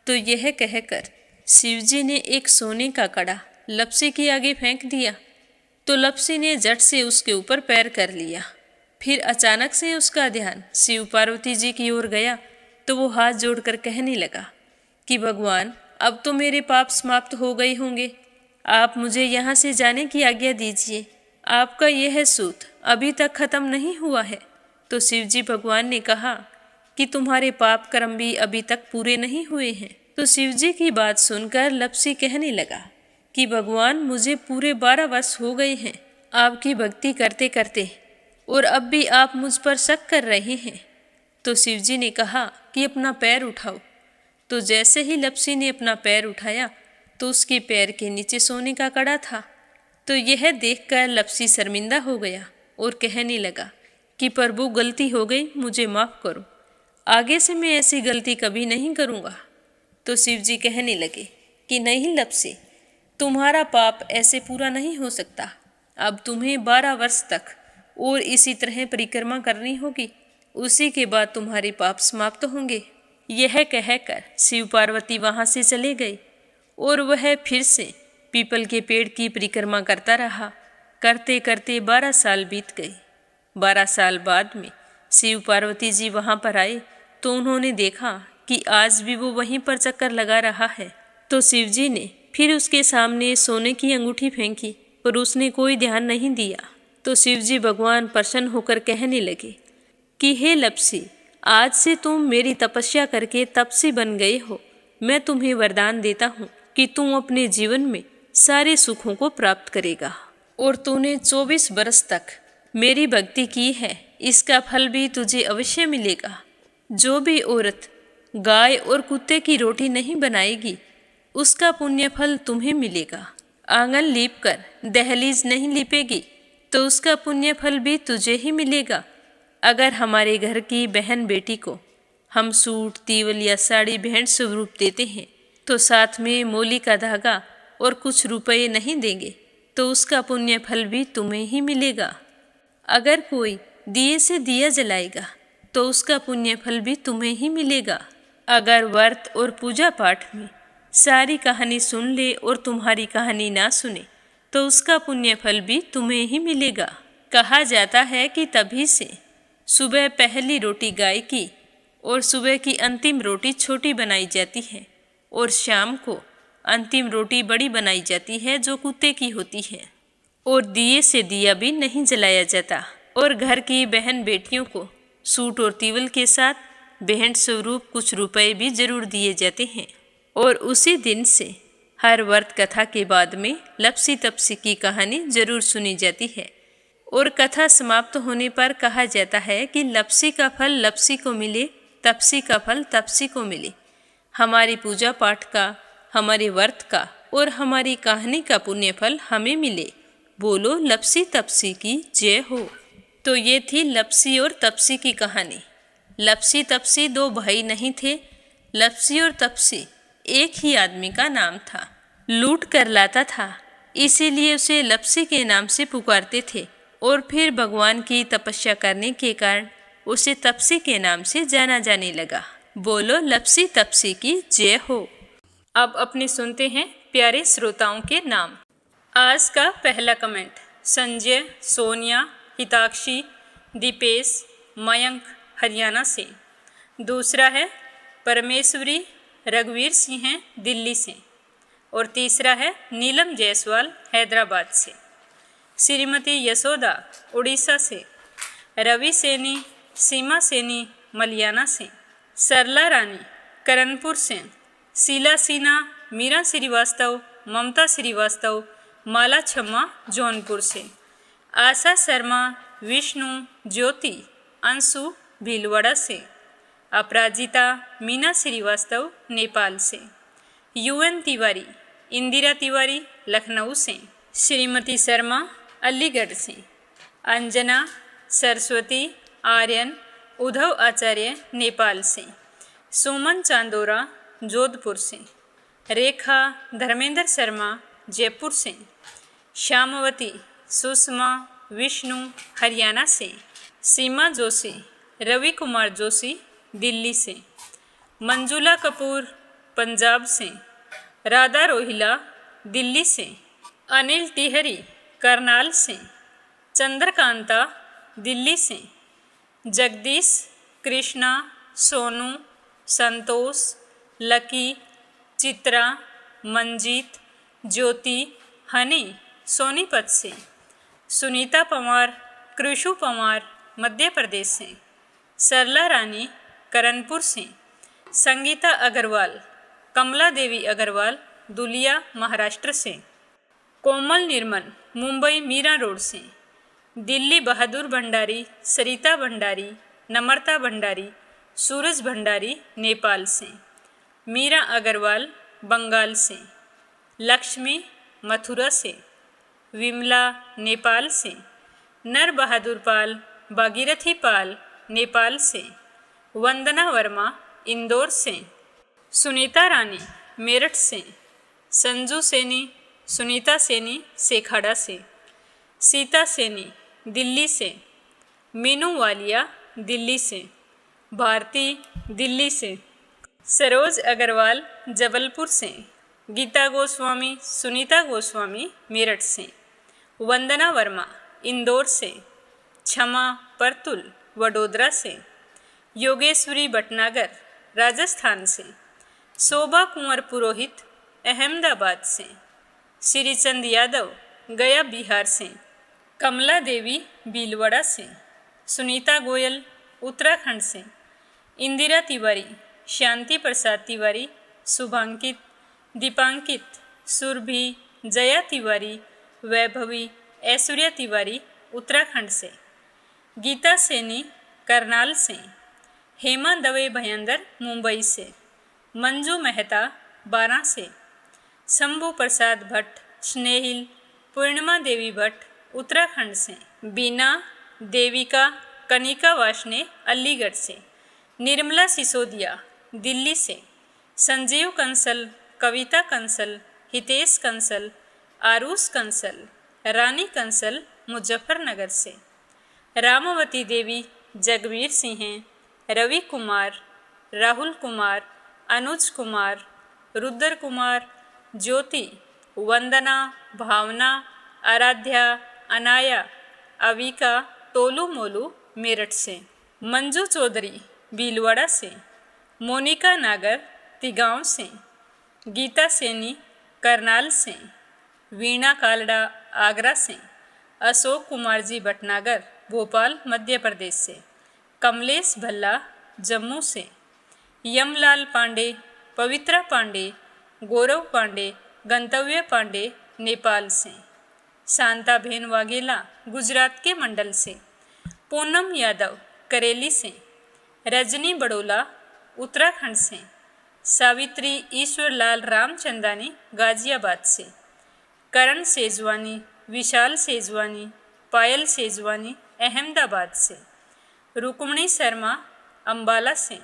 Speaker 2: तो यह कहकर शिवजी ने एक सोने का कड़ा लपसी के आगे फेंक दिया। तो लपसी ने झट से उसके ऊपर पैर कर लिया। फिर अचानक से उसका ध्यान शिव पार्वती जी की ओर गया तो वो हाथ जोड़कर कहने लगा कि भगवान, अब तो मेरे पाप समाप्त हो गए होंगे, आप मुझे यहाँ से जाने की आज्ञा दीजिए। आपका यह सूत अभी तक खत्म नहीं हुआ है। तो शिवजी भगवान ने कहा कि तुम्हारे पाप कर्म भी अभी तक पूरे नहीं हुए हैं। तो शिवजी की बात सुनकर लपसी कहने लगा कि भगवान, मुझे पूरे 12 वर्ष हो गए हैं आपकी भक्ति करते करते, और अब भी आप मुझ पर शक कर रहे हैं। तो शिवजी ने कहा कि अपना पैर उठाओ। तो जैसे ही लपसी ने अपना पैर उठाया तो उसके पैर के नीचे सोने का कड़ा था। तो यह देखकर लपसी शर्मिंदा हो गया और कहने लगा कि प्रभु, गलती हो गई, मुझे माफ़ करो, आगे से मैं ऐसी गलती कभी नहीं करूँगा। तो शिवजी कहने लगे कि नहीं लपसी, तुम्हारा पाप ऐसे पूरा नहीं हो सकता। अब तुम्हें 12 वर्ष तक और इसी तरह परिक्रमा करनी होगी, उसी के बाद तुम्हारे पाप समाप्त होंगे। यह कहकर शिव पार्वती वहाँ से चले गए और वह फिर से पीपल के पेड़ की परिक्रमा करता रहा। करते करते 12 साल बीत गए। 12 साल बाद में शिव पार्वती जी वहाँ पर आए तो उन्होंने देखा कि आज भी वो वहीं पर चक्कर लगा रहा है। तो शिव जी ने फिर उसके सामने सोने की अंगूठी फेंकी पर उसने कोई ध्यान नहीं दिया। तो शिव जी भगवान प्रसन्न होकर कहने लगे कि हे लपसी, आज से तुम मेरी तपस्या करके तपसी बन गए हो। मैं तुम्हें वरदान देता हूँ कि तुम अपने जीवन में सारे सुखों को प्राप्त करेगा। और तूने 24 बरस तक मेरी भक्ति की है, इसका फल भी तुझे अवश्य मिलेगा। जो भी औरत गाय और कुत्ते की रोटी नहीं बनाएगी, उसका पुण्य फल तुम्हें मिलेगा। आंगन लीप कर दहलीज नहीं लीपेगी तो उसका पुण्य फल भी तुझे ही मिलेगा। अगर हमारे घर की बहन बेटी को हम सूट, तीवल या साड़ी भेंट स्वरूप देते हैं तो साथ में मोली का धागा और कुछ रुपए नहीं देंगे तो उसका पुण्य फल भी तुम्हें ही मिलेगा। अगर कोई दिए से दिया जलाएगा तो उसका पुण्य फल भी तुम्हें ही मिलेगा। अगर व्रत और पूजा पाठ में सारी कहानी सुन ले और तुम्हारी कहानी ना सुने तो उसका पुण्य फल भी तुम्हें ही मिलेगा। कहा जाता है कि तभी से सुबह पहली रोटी गाय की और सुबह की अंतिम रोटी छोटी बनाई जाती है और शाम को अंतिम रोटी बड़ी बनाई जाती है जो कुत्ते की होती है। और दिए से दिया भी नहीं जलाया जाता। और घर की बहन बेटियों को सूट और तीवल के साथ भेंट स्वरूप कुछ रुपए भी जरूर दिए जाते हैं। और उसी दिन से हर व्रत कथा के बाद में लपसी तपसी की कहानी जरूर सुनी जाती है। और कथा समाप्त होने पर कहा जाता है कि लपसी का फल लपसी को मिले, तपसी का फल तपसी को मिले। हमारी पूजा पाठ का, हमारे व्रत का और हमारी कहानी का पुण्य फल हमें मिले। बोलो लपसी तपसी की जय हो। तो ये थी लपसी और तपसी की कहानी। लपसी तपसी 2 भाई नहीं थे। लपसी और तपसी एक ही आदमी का नाम था। लूट कर लाता था, इसीलिए उसे लपसी के नाम से पुकारते थे। और फिर भगवान की तपस्या करने के कारण उसे तपसी के नाम से जाना जाने लगा। बोलो लपसी तपसी की जय हो। अब अपने सुनते हैं प्यारे श्रोताओं के नाम। आज का पहला कमेंट संजय, सोनिया, हिताक्षी, दीपेश, मयंक हरियाणा से। दूसरा है परमेश्वरी रघुवीर सिंह हैं दिल्ली से। और तीसरा है नीलम जायसवाल हैदराबाद से। श्रीमती यशोदा उड़ीसा से। रवि सैनी, सीमा सैनी मलियाना से। सरला रानी करणपुर से। शीला सिन्हा, मीरा श्रीवास्तव, ममता श्रीवास्तव, माला छम्मा जौनपुर से। आशा शर्मा, विष्णु, ज्योति, अंशु भीलवाड़ा से। अपराजिता मीना श्रीवास्तव नेपाल से। यूएन तिवारी, इंदिरा तिवारी लखनऊ से। श्रीमती शर्मा अलीगढ़ से। अंजना, सरस्वती, आर्यन, उद्धव आचार्य नेपाल से। सुमन चांदोरा जोधपुर से। रेखा धर्मेंद्र शर्मा जयपुर से। श्यामवती, सुषमा, विष्णु हरियाणा से।
Speaker 1: सीमा जोशी, रवि कुमार जोशी दिल्ली से, मंजुला कपूर पंजाब से, राधा रोहिला दिल्ली से, अनिल टिहरी करनाल से, चंद्रकांता दिल्ली से, जगदीश, कृष्णा, सोनू, संतोष, लकी, चित्रा, मंजीत, ज्योति, हनी सोनीपत से, सुनीता पवार, कृषु पवार मध्य प्रदेश से, सरला रानी करणपुर से, संगीता अग्रवाल, कमला देवी अग्रवाल दुलिया महाराष्ट्र से, कोमल निर्मल मुंबई मीरा रोड से, दिल्ली बहादुर भंडारी, सरिता भंडारी, नम्रता भंडारी, सूरज भंडारी नेपाल से, मीरा अग्रवाल बंगाल से, लक्ष्मी मथुरा से, विमला नेपाल से, नर बहादुर पाल भागीरथी पाल नेपाल से, वंदना वर्मा इंदौर से, सुनीता रानी मेरठ से, संजू सैनी, सुनीता सैनी सेखाड़ा से, सीता सैनी दिल्ली से, मीनू वालिया दिल्ली से, भारती दिल्ली से, सरोज अग्रवाल जबलपुर से, गीता गोस्वामी, सुनीता गोस्वामी मेरठ से, वंदना वर्मा इंदौर से, क्षमा परतुल वडोदरा से, योगेश्वरी भटनागर राजस्थान से, शोभा कुंवर पुरोहित अहमदाबाद से, श्रीचंद यादव गया बिहार से, कमला देवी भीलवाड़ा से, सुनीता गोयल उत्तराखंड से, इंदिरा तिवारी, शांति प्रसाद तिवारी, शुभांकित, दीपांकित, सुरभि, जया तिवारी, वैभवी, ऐश्वर्या तिवारी उत्तराखंड से, गीता सैनी करनाल से, हेमा दवे भयंदर मुंबई से, मंजू मेहता बारां से, शंभू प्रसाद भट्ट स्नेहिल, पूर्णिमा देवी भट्ट उत्तराखंड से, बीना, देविका, कनिका वाशने अलीगढ़ से, निर्मला सिसोदिया दिल्ली से, संजीव कंसल, कविता कंसल, हितेश कंसल, आरुष कंसल, रानी कंसल मुजफ्फरनगर से, रामवती देवी जगवीर सिंह, रवि कुमार, राहुल कुमार, अनुज कुमार, रुद्र कुमार, ज्योति, वंदना, भावना, आराध्या, अनाया, अविका, टोलू मोलू मेरठ से, मंजू चौधरी भीलवाड़ा से, मोनिका नागर तिगांव से, गीता सैनी करनाल से, वीणा कालड़ा आगरा से, अशोक कुमार जी भटनागर भोपाल मध्य प्रदेश से, कमलेश भल्ला जम्मू से, यमलाल पांडे, पवित्रा पांडे, गौरव पांडे, गंतव्य पांडे नेपाल से, शांताबेन वाघेला गुजरात के मंडल से, पूनम यादव करेली से, रजनी बड़ोला उत्तराखंड से, सावित्री ईश्वरलाल रामचंदानी गाजियाबाद से, करण सेजवानी, विशाल सेजवानी, पायल सेजवानी अहमदाबाद से, रुक्मणी शर्मा अंबाला से,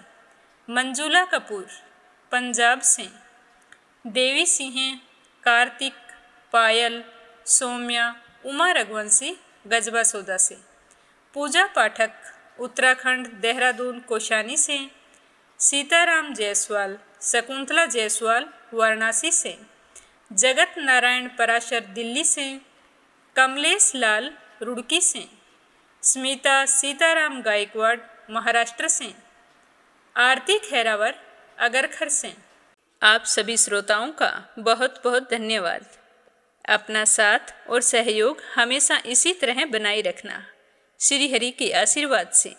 Speaker 1: मंजुला कपूर पंजाब से, देवी सिंह, कार्तिक, पायल, सौम्या, उमा रघुवंशी गजबा सौदा से, पूजा पाठक उत्तराखंड देहरादून कोशानी से, सीताराम जायसवाल, शकुंतला जायसवाल वाराणसी से, जगत नारायण पराशर दिल्ली से, कमलेश लाल रुड़की से, स्मिता सीताराम गायकवाड़ महाराष्ट्र से, आरती खैरावर अगरखर से। आप सभी श्रोताओं का बहुत बहुत धन्यवाद। अपना साथ और सहयोग हमेशा इसी तरह बनाए रखना। श्री हरि के आशीर्वाद से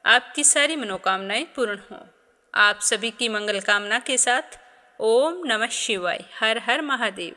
Speaker 1: आपकी सारी मनोकामनाएं पूर्ण हों। आप सभी की मंगल कामना के साथ ओम नमः शिवाय। हर हर महादेव।